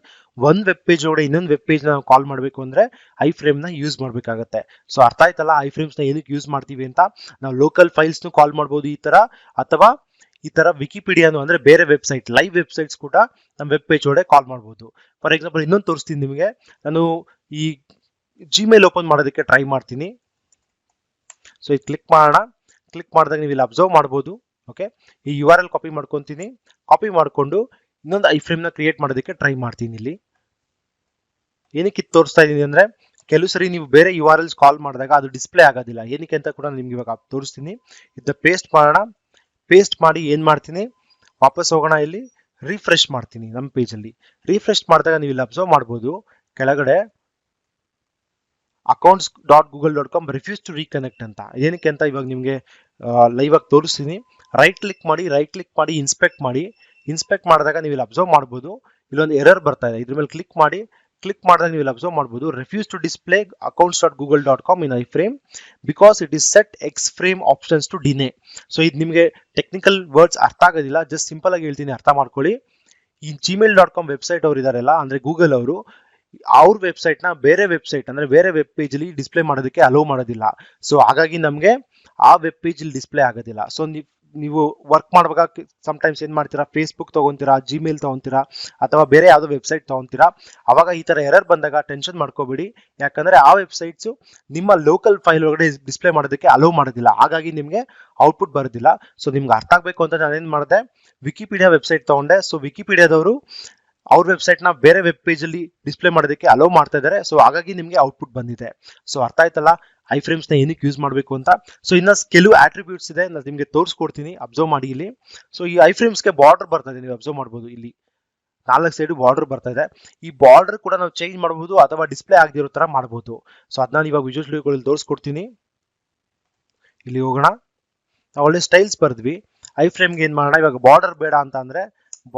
ಒಂದ್ ವೆಬ್ ಪೇಜ್ ಒಳಗಡೆ ಇನ್ನೊಂದು ವೆಬ್ ಪೇಜ್ ನಾವು ಕಾಲ್ ಮಾಡಬೇಕು ಅಂದ್ರೆ ಐಫ್ರೇಮ್ ನ ಯೂಸ್ ಮಾಡ್ಬೇಕಾಗತ್ತೆ. ಸೊ ಅರ್ಥ ಆಯ್ತಲ್ಲ ಐಫ್ರೇಮ್ಸ್ ನ ಏನಕ್ಕೆ ಯೂಸ್ ಮಾಡ್ತೀವಿ ಅಂತ. ನಾವು ಲೋಕಲ್ ಫೈಲ್ಸ್ ನು ಕಾಲ್ ಮಾಡಬಹುದು ಈ ತರ, ಅಥವಾ ಈ ತರ ವಿಕಿಪೀಡಿಯಾನು ಅಂದ್ರೆ ಬೇರೆ ವೆಬ್ಸೈಟ್, ಲೈವ್ ವೆಬ್ಸೈಟ್ಸ್ ಕೂಡ ನಮ್ಮ ವೆಬ್ ಪೇಜ್ ಒಳಗಡೆ ಕಾಲ್ ಮಾಡಬಹುದು. ಫಾರ್ ಎಕ್ಸಾಂಪಲ್ ಇನ್ನೊಂದು ತೋರಿಸ್ತೀನಿ ನಿಮಗೆ. ನಾನು ಈ ಜಿಮೇಲ್ ಓಪನ್ ಮಾಡೋದಕ್ಕೆ ಟ್ರೈ ಮಾಡ್ತೀನಿ. ಸೊ ಇದು ಕ್ಲಿಕ್ ಮಾಡೋಣ. ಕ್ಲಿಕ್ ಮಾಡಿದಾಗ ನೀವು ಇಲ್ಲಿ ಅಬ್ಸರ್ವ್ ಮಾಡಬಹುದು. ಓಕೆ, ಈ URL ಕಾಪಿ ಮಾಡ್ಕೊಂತೀನಿ. ಕಾಪಿ ಮಾಡ್ಕೊಂಡು ಇನ್ನೊಂದು ಐಫ್ರೇಮ್ ನ ಕ್ರಿಯೇಟ್ ಮಾಡೋದಕ್ಕೆ ಟ್ರೈ ಮಾಡ್ತೀನಿ. ಇಲ್ಲಿ ಏನಕ್ಕೆ ತೋರಿಸ್ತಾ ಇದೀನಿ ಅಂದ್ರೆ, ಕೆಲವು ಸರಿ ನೀವು ಬೇರೆ URLs ಕಾಲ್ ಮಾಡಿದಾಗ ಅದು ಡಿಸ್ಪ್ಲೇ ಆಗೋದಿಲ್ಲ, ಏನಕ್ಕೆ ಅಂತ ಕೂಡ ನಿಮ್ಗೆ ಇವಾಗ ತೋರಿಸ್ತೀನಿ. ಇದನ್ನ ಪೇಸ್ಟ್ ಮಾಡೋಣ. ಪೇಸ್ಟ್ ಮಾಡಿ ಏನ್ ಮಾಡ್ತೀನಿ, ವಾಪಸ್ ಹೋಗೋಣ. ಇಲ್ಲಿ ರಿಫ್ರೆಶ್ ಮಾಡ್ತೀನಿ ನಮ್ಮ ಪೇಜಲ್ಲಿ. ರಿಫ್ರೆಶ್ ಮಾಡಿದಾಗ ನೀವು ಇಲ್ಲಿ ಅಬ್ಸರ್ವ್ ಮಾಡ್ಬೋದು ಕೆಳಗಡೆ accounts.google.com ರಿಫ್ಯೂಸ್ ಟು ರೀಕನೆಕ್ಟ್ ಅಂತ. ಏನಕ್ಕೆ ಅಂತ ಇವಾಗ ನಿಮಗೆ ಲೈವ್ ಆಗಿ ತೋರಿಸ್ತೀನಿ. ರೈಟ್ ಕ್ಲಿಕ್ ಮಾಡಿ ಇನ್ಸ್ಪೆಕ್ಟ್ ಮಾಡಿದಾಗ ನೀವು ಇಲ್ಲಿ ಅಬ್ಸರ್ವ್ ಮಾಡ್ಬೋದು ಇಲ್ಲೊಂದು ಎರರ್ ಬರ್ತಾ ಇದೆ. ಇದ್ರ ಮೇಲೆ ಕ್ಲಿಕ್ ಮಾಡಿದಾಗ ನೀವು ಇಲ್ಲಿ ಅಬ್ಸರ್ವ್ ಮಾಡ್ಬೋದು refuse to display accounts.google.com in iframe because it is set X frame options to deny. So ಇದು ನಿಮಗೆ ಟೆಕ್ನಿಕಲ್ ವರ್ಡ್ಸ್ ಅರ್ಥ ಆಗೋದಿಲ್ಲ, ಜಸ್ಟ್ ಸಿಂಪಲ್ ಆಗಿ ಹೇಳ್ತೀನಿ, ಅರ್ಥ ಮಾಡ್ಕೊಳ್ಳಿ. ಈ gmail.com ವೆಬ್ಸೈಟ್ ಅವ್ರು ಇದಾರೆಲ್ಲ ಅಂದ್ರೆ ಗೂಗಲ್ ಅವರು, ಅವ್ರ ವೆಬ್ಸೈಟ್ ನ ಬೇರೆ ವೆಬ್ಸೈಟ್ ಅಂದ್ರೆ ಬೇರೆ ವೆಬ್ ಪೇಜ್ ಅಲ್ಲಿ ಡಿಸ್ಪ್ಲೇ ಮಾಡೋದಕ್ಕೆ ಅಲೋ ಮಾಡೋದಿಲ್ಲ. ಸೊ ಹಾಗಾಗಿ ನಮಗೆ ಆ ವೆಬ್ ಪೇಜ್ ಅಲ್ಲಿ ಡಿಸ್ಪ್ಲೇ ಆಗೋದಿಲ್ಲ. ಸೊ ನೀವು ವರ್ಕ್ ಮಾಡುವಾಗ ಸಮ್ಟೈಮ್ಸ್ ಏನ್ ಮಾಡ್ತೀರಾ, ಫೇಸ್ಬುಕ್ ತಗೊಂತೀರಾ, ಜಿಮೇಲ್ ತಗೊಂತೀರಾ, ಅಥವಾ ಬೇರೆ ಯಾವ್ದೋ ವೆಬ್ಸೈಟ್ ತಗೊಂತೀರಾ, ಅವಾಗ ಈ ತರ ಎರರ್ ಬಂದಾಗ ಟೆನ್ಷನ್ ಮಾಡ್ಕೋಬೇಡಿ. ಯಾಕಂದ್ರೆ ಆ ವೆಬ್ಸೈಟ್ಸ್ ನಿಮ್ಮ ಲೋಕಲ್ ಫೈಲ್ ಒಳಗಡೆ ಡಿಸ್ಪ್ಲೇ ಮಾಡೋದಕ್ಕೆ ಅಲೋ ಮಾಡೋದಿಲ್ಲ, ಹಾಗಾಗಿ ನಿಮ್ಗೆ ಔಟ್ಪುಟ್ ಬರೋದಿಲ್ಲ. ಸೊ ನಿಮ್ಗೆ ಅರ್ಥ ಆಗ್ಬೇಕು ಅಂತ ನಾನೇನ್ ಮಾಡಿದೆ, ವಿಕಿಪೀಡಿಯಾ ವೆಬ್ಸೈಟ್ ತಗೊಂಡೆ. ಸೊ ವಿಕಿಪೀಡಿಯಾದವರು ಅವ್ರ ವೆಬ್ಸೈಟ್ ನ ಬೇರೆ ವೆಬ್ ಪೇಜ್ ಅಲ್ಲಿ ಡಿಸ್ಪ್ಲೇ ಮಾಡೋದಕ್ಕೆ ಅಲೋ ಮಾಡ್ತಾ ಇದ್ದಾರೆ. ಸೊ ಹಾಗಾಗಿ ನಿಮ್ಗೆ ಔಟ್ಪುಟ್ ಬಂದಿದೆ. ಸೊ ಅರ್ಥ ಆಯ್ತಲ್ಲ ಐಫ್ರೇಮ್ಸ್ ನ ಏನಕ್ಕೆ ಯೂಸ್ ಮಾಡಬೇಕು ಅಂತ. ಸೊ ಇನ್ನ ಕೆಲವು ಆಟ್ರಿಬ್ಯೂಟ್ಸ್ ಇದೆ, ನಾನು ನಿಮ್ಗೆ ತೋರಿಸ್ಕೊಡ್ತೀನಿ, ಅಬ್ಸರ್ವ್ ಮಾಡಿ ಇಲ್ಲಿ. ಸೊ ಈ ಐಫ್ರೇಮ್ಸ್ ಗೆ ಬಾರ್ಡರ್ ಬರ್ತಾ ಇದೆ, ನೀವು ಅಬ್ಸರ್ವ್ ಮಾಡಬಹುದು. ಇಲ್ಲಿ 4 ಸೈಡ್ ಬಾರ್ಡರ್ ಬರ್ತಾ ಇದೆ. ಈ ಬಾರ್ಡರ್ ಕೂಡ ನಾವು ಚೇಂಜ್ ಮಾಡಬಹುದು ಅಥವಾ ಡಿಸ್ಪ್ಲೇ ಆಗದಿರೋ ತರ ಮಾಡಬಹುದು. ಸೊ ಅದನ್ನ ಇವಾಗ ವಿಜುವಲ್ ಸ್ಟುಡಿಯೋಗಳಲ್ಲಿ ತೋರಿಸ್ಕೊಡ್ತೀನಿ. ಇಲ್ಲಿ ಹೋಗೋಣ. ನಾವು ಒಳ್ಳೆ ಸ್ಟೈಲ್ಸ್ ಬರ್ದ್ವಿ. ಐಫ್ರೇಮ್ಗೆ ಏನ್ ಮಾಡೋಣ, ಇವಾಗ ಬಾರ್ಡರ್ ಬೇಡ ಅಂತ ಅಂದ್ರೆ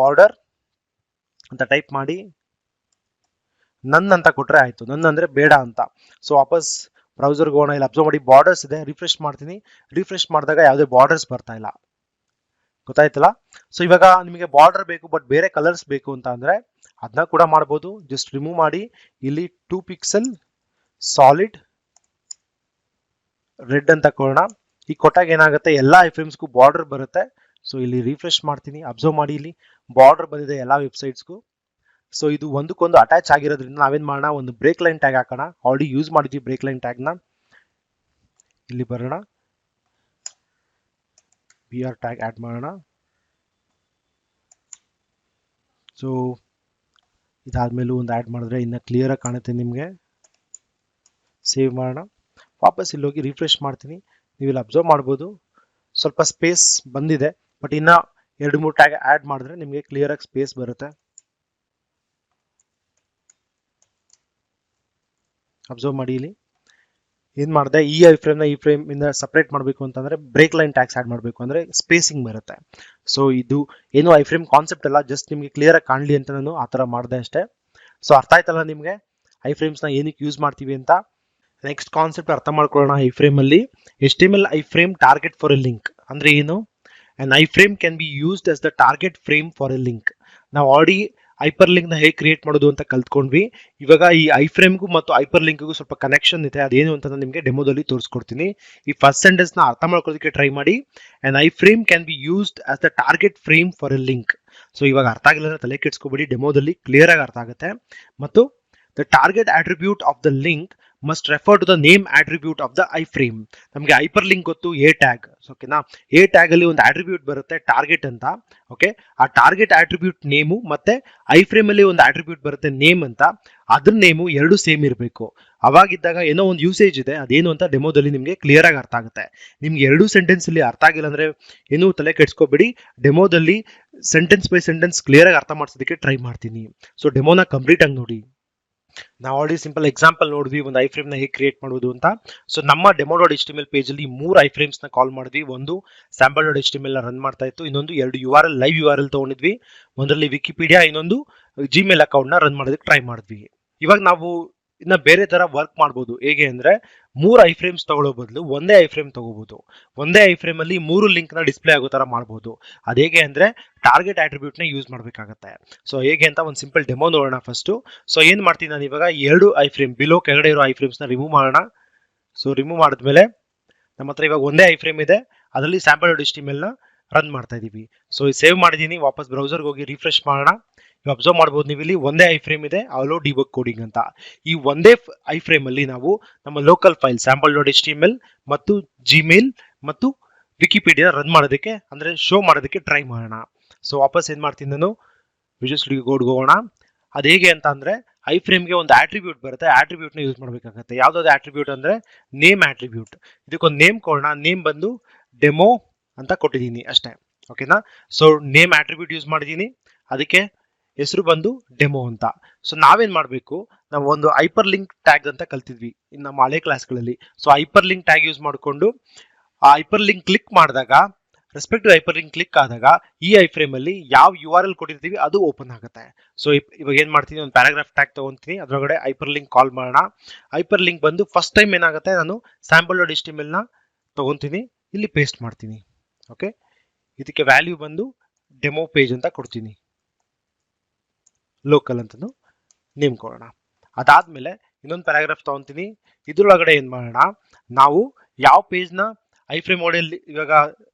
ಬಾರ್ಡರ್ ಅಂತ ಟೈಪ್ ಮಾಡಿ ನನ್ ಅಂತ ಕೊಟ್ರೆ ಆಯ್ತು. ನನ್ ಅಂದ್ರೆ ಬೇಡ ಅಂತ. ಸೊ ವಾಪಸ್ ಬ್ರೌಸರ್ಗೆ ಹೋಗೋಣ. ಇಲ್ಲಿ ಅಬ್ಸರ್ವ್ ಮಾಡಿ ಬಾರ್ಡರ್ಸ್ ಇದೆ, ರಿಫ್ರೆಶ್ ಮಾಡ್ತೀನಿ. ರಿಫ್ರೆಶ್ ಮಾಡಿದಾಗ ಯಾವುದೇ ಬಾರ್ಡರ್ಸ್ ಬರ್ತಾ ಇಲ್ಲ, ಗೊತ್ತಾಯ್ತಲ್ಲ. ಸೊ ಇವಾಗ ನಿಮಗೆ ಬಾರ್ಡರ್ ಬೇಕು ಬಟ್ ಬೇರೆ ಕಲರ್ಸ್ ಬೇಕು ಅಂತ ಅಂದ್ರೆ ಅದನ್ನ ಕೂಡ ಮಾಡ್ಬೋದು. ಜಸ್ಟ್ ರಿಮೂವ್ ಮಾಡಿ ಇಲ್ಲಿ 2 ಪಿಕ್ಸೆಲ್ ಸಾಲಿಡ್ ರೆಡ್ ಅಂತ ಕೊಡೋಣ. ಈ ಕೊಟ್ಟಾಗ ಏನಾಗುತ್ತೆ, ಎಲ್ಲಾ ಐಫ್ರೇಮ್ಸ್ಗೂ ಬಾರ್ಡರ್ ಬರುತ್ತೆ. ಸೊ ಇಲ್ಲಿ ರಿಫ್ರೆಶ್ ಮಾಡ್ತೀನಿ, ಅಬ್ಸರ್ವ್ ಮಾಡಿ ಇಲ್ಲಿ ಬಾರ್ಡರ್ ಬಂದಿದೆ ಎಲ್ಲಾ ವೆಬ್ಸೈಟ್ಸ್ಗೂ. ಸೊ ಇದು ಒಂದಕ್ಕೊಂದು ಅಟ್ಯಾಚ್ ಆಗಿರೋದ್ರಿಂದ ನಾವೇನ್ ಮಾಡೋಣ, ಒಂದು ಬ್ರೇಕ್ ಲೈನ್ ಟ್ಯಾಗ್ ಹಾಕೋಣ. ಆಲ್ರೆಡಿ ಯೂಸ್ ಮಾಡಿದ್ವಿ ಬ್ರೇಕ್ ಲೈನ್ ಟ್ಯಾಗ್ ನ. ಇಲ್ಲಿ ಬರೋಣ, BR ಟ್ಯಾಗ್ ಆಡ್ ಮಾಡೋಣ. ಸೊ ಇದಾದ್ಮೇಲೆ ಒಂದು ಆಡ್ ಮಾಡಿದ್ರೆ ಇನ್ನ ಕ್ಲಿಯರ್ ಆಗಿ ಕಾಣುತ್ತೆ ನಿಮ್ಗೆ. ಸೇವ್ ಮಾಡೋಣ. ವಾಪಸ್ ಇಲ್ಲಿ ಹೋಗಿ ರಿಫ್ರೆಶ್ ಮಾಡ್ತೀನಿ. ನೀವು ಇಲ್ಲಿ ಅಬ್ಸರ್ವ್ ಮಾಡ್ಬೋದು ಸ್ವಲ್ಪ ಸ್ಪೇಸ್ ಬಂದಿದೆ, ಬಟ್ ಇನ್ನ 2-3 ಟ್ಯಾಗ್ ಆಡ್ ಮಾಡಿದ್ರೆ ನಿಮಗೆ ಕ್ಲಿಯರ್ ಆಗಿ ಸ್ಪೇಸ್ ಬರುತ್ತೆ. ಅಬ್ಸರ್ವ್ ಮಾಡಿ ಇಲ್ಲಿ ಏನ್ ಮಾಡಿದೆ, ಈ ಐಫ್ರೇಮ್ ನ ಈ ಫ್ರೇಮ್ ಇಂದ ಸಪರೇಟ್ ಮಾಡಬೇಕು ಅಂತಂದ್ರೆ ಬ್ರೇಕ್ ಲೈನ್ ಟ್ಯಾಗ್ಸ್ ಆಡ್ ಮಾಡಬೇಕು ಅಂದ್ರೆ ಸ್ಪೇಸಿಂಗ್ ಬರುತ್ತೆ. ಸೊ ಇದು ಏನು ಐಫ್ರೇಮ್ ಕಾನ್ಸೆಪ್ಟ್ ಅಲ್ಲ, ಜಸ್ಟ್ ನಿಮ್ಗೆ ಕ್ಲಿಯರ್ ಆಗಿ ಕಾಣ್ಲಿ ಅಂತ ನಾನು ಆತರ ಮಾಡಿದೆ ಅಷ್ಟೇ. ಸೊ ಅರ್ಥ ಆಯ್ತಲ್ಲ ನಿಮ್ಗೆ ಐಫ್ರೇಮ್ಸ್ ನ ಏನಕ್ಕೆ ಯೂಸ್ ಮಾಡ್ತೀವಿ ಅಂತ. ನೆಕ್ಸ್ಟ್ ಕಾನ್ಸೆಪ್ಟ್ ಅರ್ಥ ಮಾಡ್ಕೊಳ್ಳೋಣ. ಐಫ್ರೇಮ್ ಅಲ್ಲಿ HTML iframe target for a link ಅಂದ್ರೆ ಏನು. An iframe can be used as the target frame for a link. ನಾವು ಆಲ್ರೆಡಿ ಹೈಪರ್ ಲಿಂಕ್ ನ ಹೇಗೆ ಕ್ರಿಯೇಟ್ ಮಾಡೋದು ಅಂತ ಕಲ್ತ್ಕೊಂಡ್ವಿ. ಇವಾಗ ಈ ಐಫ್ರೇಮ್ಗೂ ಮತ್ತು ಹೈಪರ್ ಲಿಂಕ್ಗೂ ಸ್ವಲ್ಪ ಕನೆಕ್ಷನ್ ಇದೆ, ಅದೇನು ಅಂತ ನಾನು ನಿಮಗೆ ಡೆಮೋದಲ್ಲಿ ತೋರಿಸ್ಕೊಡ್ತೀನಿ. ಈ ಫಸ್ಟ್ ಸೆಂಟೆನ್ಸ್ ನ ಅರ್ಥ ಮಾಡ್ಕೊಳ್ಳೋದಕ್ಕೆ ಟ್ರೈ ಮಾಡಿ. An iframe can be used as the target frame for a link. So ಇವಾಗ ಅರ್ಥ ಆಗಿಲ್ಲ ಅಂದ್ರೆ ತಲೆ ಕೆಡಿಸ್ಕೋಬೇಡಿ, ಡೆಮೋದಲ್ಲಿ ಕ್ಲಿಯರ್ ಆಗಿ ಅರ್ಥ ಆಗುತ್ತೆ. ಮತ್ತು the target attribute of the link must refer to the name attribute of the iframe. ನಮಗೆ ಹೈಪರ್ ಲಿಂಕ್ ಗೊತ್ತು, ಎ ಟ್ಯಾಗ್. ಓಕೆನಾ, ಎ ಟ್ಯಾಗ್ ಅಲ್ಲಿ ಒಂದು ಆಟ್ರಿಬ್ಯೂಟ್ ಬರುತ್ತೆ ಟಾರ್ಗೆಟ್ ಅಂತ. ಓಕೆ, ಆ ಟಾರ್ಗೆಟ್ ಆಟ್ರಿಬ್ಯೂಟ್ ನೇಮು ಮತ್ತೆ ಐಫ್ರೇಮ್ ಅಲ್ಲಿ ಒಂದು ಆಟ್ರಿಬ್ಯೂಟ್ ಬರುತ್ತೆ ನೇಮ್ ಅಂತ, ಅದ್ರ ನೇಮು ಎರಡು ಸೇಮ್ ಇರಬೇಕು. ಅವಾಗಿದ್ದಾಗ ಏನೋ ಒಂದು ಯೂಸೇಜ್ ಇದೆ, ಅದೇನು ಅಂತ ಡೆಮೋದಲ್ಲಿ ನಿಮಗೆ ಕ್ಲಿಯರ್ ಆಗಿ ಅರ್ಥ ಆಗುತ್ತೆ. ನಿಮ್ಗೆ 2 ಸೆಂಟೆನ್ಸ್ ಅಲ್ಲಿ ಅರ್ಥ ಆಗಿಲ್ಲ ಅಂದ್ರೆ ಏನು ತಲೆ ಕೆಡಿಸ್ಕೋಬೇಡಿ, ಡೆಮೋದಲ್ಲಿ ಸೆಂಟೆನ್ಸ್ ಬೈ ಸೆಂಟೆನ್ಸ್ ಕ್ಲಿಯರ್ ಆಗಿ ಅರ್ಥ ಮಾಡಿಸೋದಕ್ಕೆ ಟ್ರೈ ಮಾಡ್ತೀನಿ. ಸೊ ಡೆಮೋನ ಕಂಪ್ಲೀಟ್ ಆಗಿ ನೋಡಿ. ನಾವು ಆಲ್ರೆಡಿ ಸಿಂಪಲ್ ಎಕ್ಸಾಂಪಲ್ ನೋಡಿದ್ವಿ ಒಂದು ಐಫ್ರೇಮ್ ನ ಹೇಗೆ ಕ್ರಿಯೇಟ್ ಮಾಡೋದು ಅಂತ. ಸೊ ನಮ್ಮ ಡೆಮೋ.html ಪೇಜ್ ಅಲ್ಲಿ 3 ಐಫ್ರೇಮ್ಸ್ ನ ಕಾಲ್ ಮಾಡಿದ್ವಿ. ಒಂದು sample.html ನ ರನ್ ಮಾಡ್ತಾ ಇತ್ತು, ಇನ್ನೊಂದು 2 URL ಲೈವ್ URL ತಗೊಂಡಿದ್ವಿ, ಒಂದರಲ್ಲಿ ವಿಕಿಪೀಡಿಯಾ, ಇನ್ನೊಂದು ಜಿಮೇಲ್ ಅಕೌಂಟ್ ನ ರನ್ ಮಾಡೋದಕ್ಕೆ ಟ್ರೈ ಮಾಡಿದ್ವಿ. ಇವಾಗ ನಾವು ಇನ್ನ ಬೇರೆ ತರ ವರ್ಕ್ ಮಾಡ್ಬೋದು. ಹೇಗೆ ಅಂದ್ರೆ 3 ಐಫ್ರೇಮ್ಸ್ ತಗೊಳ್ಳೋ ಬದಲು ಒಂದೇ ಐಫ್ರೇಮ್ ತಗೋಬಹುದು. ಒಂದೇ ಐಫ್ರೇಮ್ ಅಲ್ಲಿ 3 ಲಿಂಕ್ ನ ಡಿಸ್ಪ್ಲೇ ಆಗೋ ತರ ಮಾಡಬಹುದು. ಅದೇಗೆ ಅಂದ್ರೆ ಟಾರ್ಗೆಟ್ ಆಟ್ರಿಬ್ಯೂಟ್ ನ ಯೂಸ್ ಮಾಡ್ಬೇಕಾಗತ್ತೆ. ಸೊ ಹೇಗೆ ಅಂತ ಒಂದು ಸಿಂಪಲ್ ಡೆಮೋ ನೋಡೋಣ ಫಸ್ಟ್. ಸೊ ಏನ್ ಮಾಡ್ತೀನಿ ನಾನು ಇವಾಗ 2 ಐಫ್ರೇಮ್ ಬಿಲೋ ಕೆಳಗಡೆ ಇರೋ ಐಫ್ರೇಮ್ಸ್ ನ ರಿಮೂವ್ ಮಾಡೋಣ. ಸೊ ರಿಮೂವ್ ಮಾಡಿದ್ಮೇಲೆ ನಮ್ಮ ಹತ್ರ ಇವಾಗ ಒಂದೇ ಐಫ್ರೇಮ್ ಇದೆ, ಅದರಲ್ಲಿ sample.html ನ ರನ್ ಮಾಡ್ತಾ ಇದೀವಿ. ಸೊ ಸೇವ್ ಮಾಡಿದೀನಿ, ವಾಪಸ್ ಬ್ರೌಸರ್ಗೆ ಹೋಗಿ ರಿಫ್ರೆಶ್ ಮಾಡೋಣ. ನೀವು ಅಬ್ಸರ್ವ್ ಮಾಡಬಹುದು, ನೀವು ಇಲ್ಲಿ ಒಂದೇ ಐಫ್ರೇಮ್ ಇದೆ, ಅಲೋ ಡಿಬಗ್ ಕೋಡಿಂಗ್ ಅಂತ. ಈ ಒಂದೇ ಐಫ್ರೇಮ್ ಅಲ್ಲಿ ನಾವು ನಮ್ಮ ಲೋಕಲ್ ಫೈಲ್ sample.html ಮತ್ತು ಜಿಮೇಲ್ ಮತ್ತು ವಿಕಿಪೀಡಿಯಾ ರನ್ ಮಾಡೋದಕ್ಕೆ ಅಂದ್ರೆ ಶೋ ಮಾಡೋದಕ್ಕೆ ಟ್ರೈ ಮಾಡೋಣ. ಸೊ ವಾಪಸ್ ಏನ್ ಮಾಡ್ತೀನಿ ನಾನು ವಿಜುವಲ್ ಸ್ಟುಡಿಯೋ ಕೋಡ್ಗೆ ಹೋಗೋಣ. ಅದು ಹೇಗೆ ಅಂತ ಅಂದ್ರೆ ಐಫ್ರೇಮ್ಗೆ ಒಂದು ಆಟ್ರಿಬ್ಯೂಟ್ ಬರುತ್ತೆ, ಆಟ್ರಿಬ್ಯೂಟ್ ನ ಯೂಸ್ ಮಾಡಬೇಕಾಗುತ್ತೆ. ಯಾವ್ದಾದ್ರು ಆಟ್ರಿಬ್ಯೂಟ್ ಅಂದ್ರೆ ನೇಮ್ ಆಟ್ರಿಬ್ಯೂಟ್. ಇದಕ್ಕೊಂದು ನೇಮ್ ಕೊಡೋಣ, ನೇಮ್ ಬಂದು ಡೆಮೋ ಅಂತ ಕೊಟ್ಟಿದ್ದೀನಿ ಅಷ್ಟೇ. ಓಕೆನಾ, ಸೊ ನೇಮ್ ಆಟ್ರಿಬ್ಯೂಟ್ ಯೂಸ್ ಮಾಡಿದೀನಿ. ಅದಕ್ಕೆ ಹೆಸರು ಬಂದು ಡೆಮೋ ಅಂತ. ಸೊ ನಾವೇನ್ ಮಾಡಬೇಕು, ನಾವು ಒಂದು ಹೈಪರ್ ಲಿಂಕ್ ಟ್ಯಾಗ್ ಅಂತ ಕಲ್ತಿದ್ವಿ ಇನ್ನು ನಮ್ಮ ಹಳೆ ಕ್ಲಾಸ್ಗಳಲ್ಲಿ. So hyperlink tag use ಮಾಡಿಕೊಂಡು ಆ ಹೈಪರ್ ಲಿಂಕ್ ಕ್ಲಿಕ್ ಮಾಡಿದಾಗ, ರೆಸ್ಪೆಕ್ಟಿವ್ ಹೈಪರ್ ಲಿಂಕ್ ಕ್ಲಿಕ್ ಆದಾಗ ಈ ಐ ಫ್ರೇಮ್ ಅಲ್ಲಿ ಯಾವ ಯು ಆರ್ ಎಲ್ ಕೊಟ್ಟಿರ್ತೀವಿ ಅದು ಓಪನ್ ಆಗುತ್ತೆ. ಸೊ ಇವಾಗ ಏನ್ ಮಾಡ್ತೀನಿ, ಒಂದು ಪ್ಯಾರಾಗ್ರಾಫ್ ಟ್ಯಾಗ್ ತಗೊಂತೀನಿ, ಅದರೊಳಗಡೆ ಹೈಪರ್ ಲಿಂಕ್ ಕಾಲ್ ಮಾಡೋಣ. ಹೈಪರ್ ಲಿಂಕ್ ಬಂದು ಫಸ್ಟ್ ಟೈಮ್ ಏನಾಗುತ್ತೆ, ನಾನು sample.html ನ ತಗೊಂತೀನಿ, ಇಲ್ಲಿ ಪೇಸ್ಟ್ ಮಾಡ್ತೀನಿ. ಓಕೆ, ಇದಕ್ಕೆ ವ್ಯಾಲ್ಯೂ ಬಂದು ಡೆಮೋ ಪೇಜ್ ಅಂತ ಕೊಡ್ತೀನಿ, ಲೋಕಲ್ ಅಂತನೂ ನೇಮ್ ಕೊಡೋಣ. ಅದಾದ್ಮೇಲೆ ಇನ್ನೊಂದು ಪ್ಯಾರಾಗ್ರಾಫ್ ತಗೊಂತೀನಿ, ಇದ್ರೊಳಗಡೆ ಏನ್ ಮಾಡೋಣ, ನಾವು ಯಾವ ಪೇಜ್ನ ಐ ಫ್ರೇಮ್ ಮೋಡಲ್ಲಿ ಇವಾಗ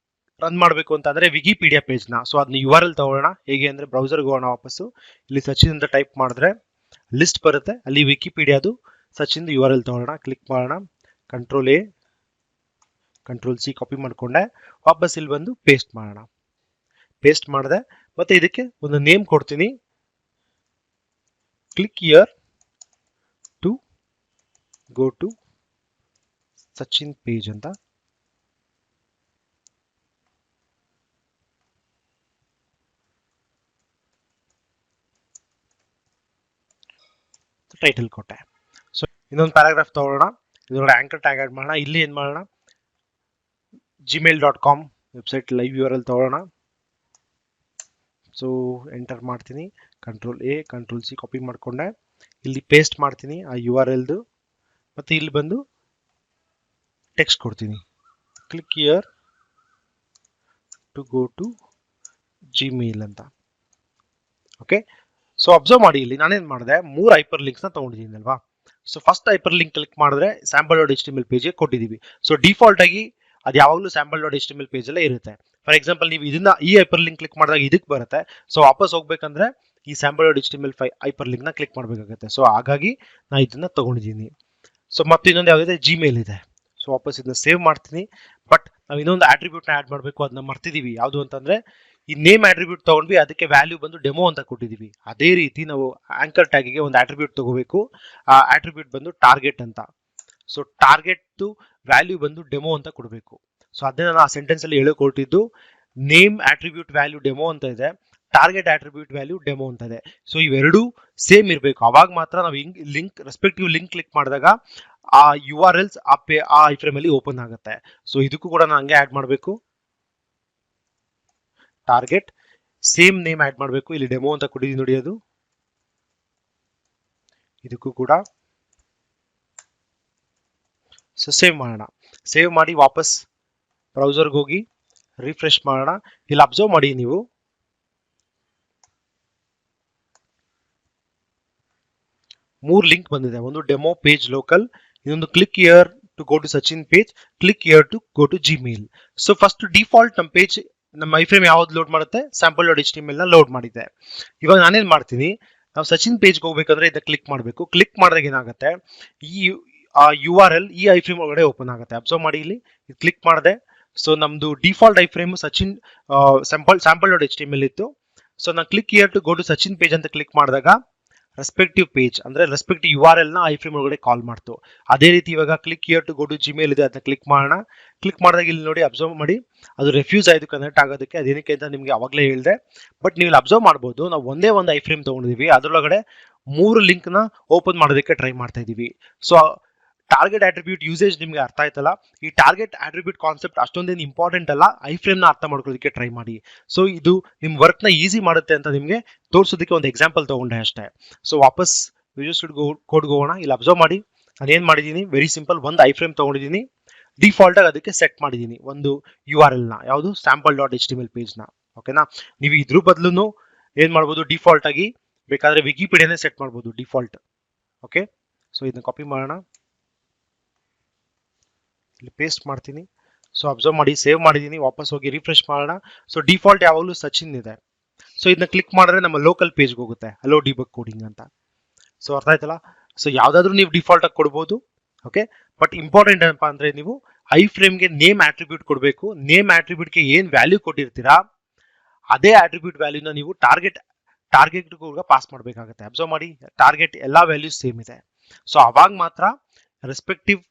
ರನ್ ಮಾಡಬೇಕು ಅಂತಂದ್ರೆ ವಿಕಿಪೀಡಿಯಾ ಪೇಜ್ನ. ಸೊ ಅದನ್ನ ಯು ಆರ್ ಎಲ್ ತಗೊಳ್ಳೋಣ. ಹೇಗೆ ಅಂದ್ರೆ ಬ್ರೌಸರ್ಗೆ ಹೋಗೋಣ, ವಾಪಸ್ಸು ಇಲ್ಲಿ ಸಚಿನ್ ಅಂತ ಟೈಪ್ ಮಾಡಿದ್ರೆ ಲಿಸ್ಟ್ ಬರುತ್ತೆ, ಅಲ್ಲಿ ವಿಕಿಪೀಡಿಯಾದು ಸಚಿನ್ ಯು ಆರ್ ಎಲ್ ತಗೊಳ್ಳೋಣ, ಕ್ಲಿಕ್ ಮಾಡೋಣ, control A control C copy ಮಾಡ್ಕೊಂಡೆ, ವಾಪಸ್ ಇಲ್ಲಿ ಬಂದು ಪೇಸ್ಟ್ ಮಾಡೋಣ. ಪೇಸ್ಟ್ ಮಾಡಿದೆ, ಮತ್ತೆ ಇದಕ್ಕೆ ಒಂದು ನೇಮ್ ಕೊಡ್ತೀನಿ, click here to go to Sachin page ಅಂತ. ಟೈಟಲ್ ಕೊಟ್ಟೆ. ಸೊ ಇನ್ನೊಂದು ಪ್ಯಾರಾಗ್ರಾಫ್ ತಗೊಳ್ಳೋಣ, ಇದರೊಳಗೆ ಆಂಕರ್ ಟ್ಯಾಗ್ ಆಡ್ ಮಾಡೋಣ. ಇಲ್ಲಿ ಏನ್ ಮಾಡೋಣ, gmail.com website live U R L ತಗೊಳ್ಳೋಣ. ಸೊ ಎಂಟರ್ ಮಾಡ್ತೀನಿ, control A control C copy ಮಾಡ್ಕೊಂಡೆ, ಇಲ್ಲಿ ಪೇಸ್ಟ್ ಮಾಡ್ತೀನಿ ಆ ಯು ಆರ್ ಎಲ್ದು, ಮತ್ತೆ ಇಲ್ಲಿ ಬಂದು ಟೆಕ್ಸ್ಟ್ ಕೊಡ್ತೀನಿ, click here to go to Gmail ಅಂತ. ಓಕೆ, ಸೊ ಅಬ್ಸರ್ವ್ ಮಾಡಿ, ಇಲ್ಲಿ ನಾನೇನ್ ಮಾಡಿದೆ, 3 ಹೈಪರ್ ಲಿಂಕ್ಸ್ ನ ತಗೊಂಡಿದ್ದೀನಿ ಅಲ್ವಾ. So first hyperlink click ಮಾಡಿದ್ರೆ sample.html ಪೇಜ್ಗೆ ಕೊಟ್ಟಿದ್ದೀವಿ. ಸೊ ಡಿಫಾಲ್ಟ್ ಆಗಿ ಅದು ಯಾವಾಗಲೂ sample.html ಪೇಜ್ ಅಲ್ಲೇ ಇರುತ್ತೆ. ಫಾರ್ ಎಕ್ಸಾಂಪಲ್ ನೀವು ಇದನ್ನ ಈ ಹೈಪರ್ ಲಿಂಕ್ ಕ್ಲಿಕ್ ಮಾಡಿದಾಗ ಇದಕ್ಕೆ ಬರುತ್ತೆ. ಸೊ ವಾಪಸ್ ಹೋಗ್ಬೇಕಂದ್ರೆ ಈ sample.html ಹೈಪರ್ ಲಿಂಕ್ ನ ಕ್ಲಿಕ್ ಮಾಡಬೇಕಾಗುತ್ತೆ. ಸೊ ಹಾಗಾಗಿ ನಾನು ಇದನ್ನ ತಗೊಂಡಿದ್ದೀನಿ. ಸೊ ಮತ್ತೆ ಇನ್ನೊಂದು ಯಾವ್ದಿದೆ, ಜಿಮೇಲ್ ಇದೆ. ಸೊ ವಾಪಸ್ ಇದನ್ನ ಸೇವ್ ಮಾಡ್ತೀನಿ. ಬಟ್ ನಾವು ಇನ್ನೊಂದು ಆಟ್ರಿಬ್ಯೂಟ್ ನ ಆಡ್ ಮಾಡಬೇಕು, ಅದನ್ನ ಮರ್ತಿದೀವಿ. ಯಾವುದು ಅಂತಂದ್ರೆ ಈ ನೇಮ್ ಆಟ್ರಿಬ್ಯೂಟ್ ತಗೊಂಡ್ವಿ, ಅದಕ್ಕೆ ವ್ಯಾಲ್ಯೂ ಬಂದು ಡೆಮೋ ಅಂತ ಕೊಟ್ಟಿದೀವಿ. ಅದೇ ರೀತಿ ನಾವು ಆಂಕರ್ ಟ್ಯಾಗಿಗೆ ಒಂದು ಆಟ್ರಿಬ್ಯೂಟ್ ತಗೋಬೇಕು, ಆ ಆಟ್ರಿಬ್ಯೂಟ್ ಬಂದು ಟಾರ್ಗೆಟ್ ಅಂತ. ಸೊ ಟಾರ್ಗೆಟ್ ವ್ಯಾಲ್ಯೂ ಬಂದು ಡೆಮೋ ಅಂತ ಕೊಡಬೇಕು. ಸೊ ಅದನ್ನ ನಾನು ಆ ಸೆಂಟೆನ್ಸ್ ಅಲ್ಲಿ ಹೇಳಿಕೊಟ್ಟಿದ್ದು, ನೇಮ್ ಆಟ್ರಿಬ್ಯೂಟ್ ವ್ಯಾಲ್ಯೂ ಡೆಮೋ ಅಂತ ಇದೆ, ಟಾರ್ಗೆಟ್ ಆಟ್ರಿಬ್ಯೂಟ್ ವ್ಯಾಲ್ಯೂ ಡೆಮೋ ಅಂತ ಇದೆ. ಸೊ ಇವೆರಡು ಸೇಮ್ ಇರಬೇಕು, ಅವಾಗ ಮಾತ್ರ ನಾವು ಲಿಂಕ್ ರೆಸ್ಪೆಕ್ಟಿವ್ ಲಿಂಕ್ ಕ್ಲಿಕ್ ಮಾಡಿದಾಗ ಆ ಯು ಆರ್ ಎಲ್ಸ್ ಆ ಐ ಫ್ರೇಮ್ ಅಲ್ಲಿ ಓಪನ್ ಆಗುತ್ತೆ. ಸೊ ಇದಕ್ಕೂ ಕೂಡ ನಾನು ಹಂಗೆ ಆಡ್ ಮಾಡಬೇಕು, ಟಾರ್ಗೆಟ್ ಸೇಮ್ ನೇಮ್ ಆಡ್ ಮಾಡಬೇಕು. ಇಲ್ಲಿ ಡೆಮೋ ಅಂತ ಕೊಟ್ಟಿದ್ದೀನಿ ನೋಡಿ, ಅದು ಇದಕ್ಕೂ ಕೂಡ. ಸೊ ಸೇವ್ ಮಾಡೋಣ, ಸೇವ್ ಮಾಡಿ ವಾಪಸ್ ಬ್ರೌಸರ್ಗೆ ಹೋಗಿ ರಿಫ್ರೆಶ್ ಮಾಡೋಣ. ಇಲ್ಲಿ ಅಬ್ಸರ್ವ್ ಮಾಡಿ ನೀವು, ಮೂರು ಲಿಂಕ್ ಬಂದಿದೆ. ಒಂದು ಡೆಮೋ ಪೇಜ್ ಲೋಕಲ್, ಇನ್ನೊಂದು click here to go to Sachin page, click here to go to Gmail. So first default ನಮ್ಮ ಪೇಜ್, ನಮ್ಮ ಐ ಫ್ರೇಮ್ ಯಾವ್ದು ಲೋಡ್ ಮಾಡುತ್ತೆ, sample.html ನ ಲೋಡ್ ಮಾಡಿದೆ. ಇವಾಗ ನಾನೇನ್ ಮಾಡ್ತೀನಿ, ನಾವು ಸಚಿನ್ ಪೇಜ್ಗೆ ಹೋಗ್ಬೇಕಂದ್ರೆ ಇದನ್ನ ಕ್ಲಿಕ್ ಮಾಡಬೇಕು. ಕ್ಲಿಕ್ ಮಾಡಿದಾಗ ಏನಾಗುತ್ತೆ, ಈ ಯು ಆರ್ ಎಲ್ ಈ ಐ ಫ್ರೇಮ್ ಒಳಗಡೆ ಓಪನ್ ಆಗುತ್ತೆ. ಅಬ್ಸರ್ವ್ ಮಾಡಿ, ಇಲ್ಲಿ ಕ್ಲಿಕ್ ಮಾಡಿದೆ. ಸೊ ನಮ್ದು default I frame Sachin sample.html ಇತ್ತು. ಸೊ ನಾನು click here to go to Sachin page ಅಂತ ಕ್ಲಿಕ್ ಮಾಡಿದಾಗ ರೆಸ್ಪೆಕ್ಟಿವ್ ಪೇಜ್ ಅಂದ್ರೆ ರೆಸ್ಪೆಕ್ಟಿವ್ ಯು ಆರ್ ಎಲ್ ನ ಐ ಫ್ರೇಮ್ ಒಳಗಡೆ ಕಾಲ್ ಮಾಡ್ತು. ಅದೇ ರೀತಿ ಇವಾಗ click here to go to Gmail ಇದೆ, ಅದನ್ನ ಕ್ಲಿಕ್ ಮಾಡೋಣ. ಕ್ಲಿಕ್ ಮಾಡಿದಾಗ ಇಲ್ಲಿ ನೋಡಿ, ಅಬ್ಸರ್ವ್ ಮಾಡಿ, ಅದು ರೆಫ್ಯೂಸ್ ಆಯ್ತು ಕನೆಕ್ಟ್ ಆಗೋದಕ್ಕೆ. ಅದೇನಕ್ಕೆ ಅಂತ ನಿಮ್ಗೆ ಅವಾಗಲೇ ಹೇಳಿದೆ. ಬಟ್ ನೀವು ಇಲ್ಲಿ ಅಬ್ಸರ್ವ್ ಮಾಡ್ಬೋದು, ನಾವು ಒಂದೇ ಒಂದು ಐ ಫ್ರೇಮ್ ತಗೊಂಡಿದೀವಿ, ಅದರೊಳಗಡೆ 3 ಲಿಂಕ್ ನ ಓಪನ್ ಮಾಡೋದಕ್ಕೆ ಟ್ರೈ ಮಾಡ್ತಾ ಇದೀವಿ. ಸೊ ಟಾರ್ಗೆಟ್ ಆಟ್ರಿಬ್ಯೂಟ್ ಯೂಸೇಜ್ ನಿಮ್ಗೆ ಅರ್ಥ ಆಯ್ತಲ್ಲ. ಈ ಟಾರ್ಗೆಟ್ ಆಟ್ರಿಬ್ಯೂಟ್ ಕಾನ್ಸೆಪ್ಟ್ ಅಷ್ಟೊಂದೇನು ಇಂಪಾರ್ಟೆಂಟ್ ಅಲ್ಲ, ಐ ಫ್ರೇಮ್ ನ ಅರ್ಥ ಮಾಡ್ಕೊಳ್ಳೋದಕ್ಕೆ ಟ್ರೈ ಮಾಡಿ. ಸೊ ಇದು ನಿಮ್ ವರ್ಕ್ ನ ಈಸಿ ಮಾಡುತ್ತೆ ಅಂತ ನಿಮ್ಗೆ ತೋರಿಸೋದಕ್ಕೆ ಒಂದು ಎಕ್ಸಾಂಪಲ್ ತಗೊಂಡೆ ಅಷ್ಟೇ. ಸೊ ವಾಪಸ್ ವಿಜುವಲ್ ಸ್ಟುಡಿಯೋ ಕೋಡ್ಗೆ ಹೋಗೋಣ. ಇಲ್ಲಿ ಅಬ್ಸರ್ವ್ ಮಾಡಿ, ನಾನು ಏನ್ ಮಾಡಿದೀನಿ, ವೆರಿ ಸಿಂಪಲ್, ಒಂದು ಐ ಫ್ರೇಮ್ ತಗೊಂಡಿದ್ದೀನಿ, ಡಿಫಾಲ್ಟ್ ಆಗಿ ಅದಕ್ಕೆ ಸೆಟ್ ಮಾಡಿದೀನಿ ಒಂದು ಯು ಆರ್ ಎಲ್ ನ, ಯಾವುದು sample.html ಪೇಜ್ ನ. ಓಕೆನಾ, ನೀವು ಇದ್ರ ಬದಲು ಏನ್ ಮಾಡ್ಬೋದು, ಡಿಫಾಲ್ಟ್ ಆಗಿ ಬೇಕಾದ್ರೆ ವಿಕಿಪೀಡಿಯಾನೇ ಸೆಟ್ ಮಾಡ್ಬೋದು ಡಿಫಾಲ್ಟ್. ಓಕೆ, ಸೊ ಇದನ್ನ ಕಾಪಿ ಮಾಡೋಣ, ಇಲ್ಲಿ ಪೇಸ್ಟ್ ಮಾಡ್ತೀನಿ. ಸೊ ಅಬ್ಸರ್ವ್ ಮಾಡಿ, ಸೇವ್ ಮಾಡಿದೀನಿ, ವಾಪಸ್ ಹೋಗಿ ರಿಫ್ರೆಶ್ ಮಾಡೋಣ. ಸೊ ಡಿಫಾಲ್ಟ್ ಯಾವಾಗಲೂ ಸಚಿನ್ ಇದೆ. ಸೊ ಇದನ್ನ ಕ್ಲಿಕ್ ಮಾಡಿದ್ರೆ ನಮ್ಮ ಲೋಕಲ್ ಪೇಜ್ಗೆ ಹೋಗುತ್ತೆ, ಹಲೋ ಡಿಬಗ್ ಕೋಡಿಂಗ್ ಅಂತ. ಸೊ ಅರ್ಥ ಆಯ್ತಲ್ಲ. ಸೊ ಯಾವ್ದಾದ್ರು ನೀವು ಡಿಫಾಲ್ಟ್ ಆಗಿ ಕೊಡ್ಬೋದು. ಓಕೆ, ಬಟ್ ಇಂಪಾರ್ಟೆಂಟ್ ಏನಪ್ಪಾ ಅಂದ್ರೆ, ನೀವು ಐ ಫ್ರೇಮ್ಗೆ ನೇಮ್ ಆಟ್ರಿಬ್ಯೂಟ್ ಕೊಡಬೇಕು. ನೇಮ್ ಆಟ್ರಿಬ್ಯೂಟ್ಗೆ ಏನ್ ವ್ಯಾಲ್ಯೂ ಕೊಟ್ಟಿರ್ತೀರಾ ಅದೇ ಆಟ್ರಿಬ್ಯೂಟ್ ವ್ಯಾಲ್ಯೂನ ನೀವು ಟಾರ್ಗೆಟ್ ಪಾಸ್ ಮಾಡಬೇಕಾಗುತ್ತೆ. ಅಬ್ಸರ್ವ್ ಮಾಡಿ, ಟಾರ್ಗೆಟ್ ಎಲ್ಲಾ ವ್ಯಾಲ್ಯೂಸ್ ಸೇಮ್ ಇದೆ. ಸೊ ಅವಾಗ ಮಾತ್ರ ರೆಸ್ಪೆಕ್ಟಿವ್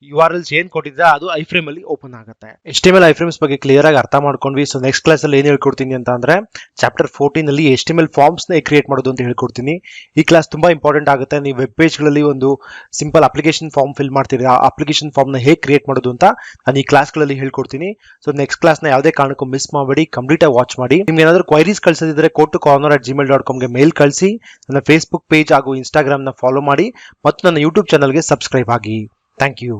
URLs ಏನ್ ಕೊಟ್ಟಿದ್ರೆ ಅದು ಐಫ್ರೇಮ್ ಅಲ್ಲಿ ಓಪನ್ ಆಗುತ್ತೆ. HTML ಐಫ್ರೇಮ್ಸ್ ಬಗ್ಗೆ ಕ್ಲಿಯರ್ ಆಗಿ ಅರ್ಥ ಮಾಡ್ಕೊಂಡ್ವಿ. ಸೊ ನೆಕ್ಸ್ಟ್ ಕ್ಲಾಸ್ ಅಲ್ಲಿ ಏನ್ ಹೇಳ್ಕೊಡ್ತೀನಿ ಅಂತ ಅಂದ್ರೆ ಚಾಪ್ಟರ್ 14 ಅಲ್ಲಿ HTML ಫಾರ್ಮ್ಸ್ ನ ಕ್ರಿಯೇಟ್ ಮಾಡೋದು ಅಂತ ಹೇಳ್ಕೊಡ್ತೀನಿ. ಈ ಕ್ಲಾಸ್ ತುಂಬಾ ಇಂಪಾರ್ಟೆಂಟ್ ಆಗುತ್ತೆ. ನೀವು ವೆಬ್ ಪೇಜ್ ಗಳಲ್ಲಿ ಒಂದು ಸಿಂಪಲ್ ಅಪ್ಲಿಕೇಶನ್ ಫಾರ್ಮ್ ಫಿಲ್ ಮಾಡ್ತೀರಿ, ಆ ಅಪ್ಲಿಕೇಶನ್ ಫಾರ್ಮ್ ನ ಹೇಗೆ ಕ್ರಿಯೇಟ್ ಮಾಡೋದು ಅಂತ ನಾನು ಈ ಕ್ಲಾಸ್ ಗಳಲ್ಲಿ ಹೇಳ್ಕೊಡ್ತೀನಿ. ಸೊ ನೆಕ್ಸ್ಟ್ ಕ್ಲಾಸ್ ನ ಯಾವುದೇ ಕಾರಣಕ್ಕೂ ಮಿಸ್ ಮಾಡಬೇಡಿ, ಕಂಪ್ಲೀಟ್ ಆಗಿ ವಾಚ್ ಮಾಡಿ. ನಿಮ್ಗೆ ಏನಾದರೂ ಕ್ವೈರೀಸ್ ಕಳಿಸೋದಿದ್ರೆ code2corner@gmail.com ಗೆ ಮೇಲ್ ಕಳಿಸಿ. ನನ್ನ ಫೇಸ್ಬುಕ್ ಪೇಜ್ ಹಾಗೂ ಇನ್ಸ್ಟಾಗ್ರಾಮ್ ನ ಫಾಲೋ ಮಾಡಿ ಮತ್ತು ನನ್ನ ಯೂಟ್ಯೂಬ್ ಚಾನಲ್ಗೆ ಸಬ್ಸ್ಕ್ರೈಬ್ ಆಗಿ. Thank you.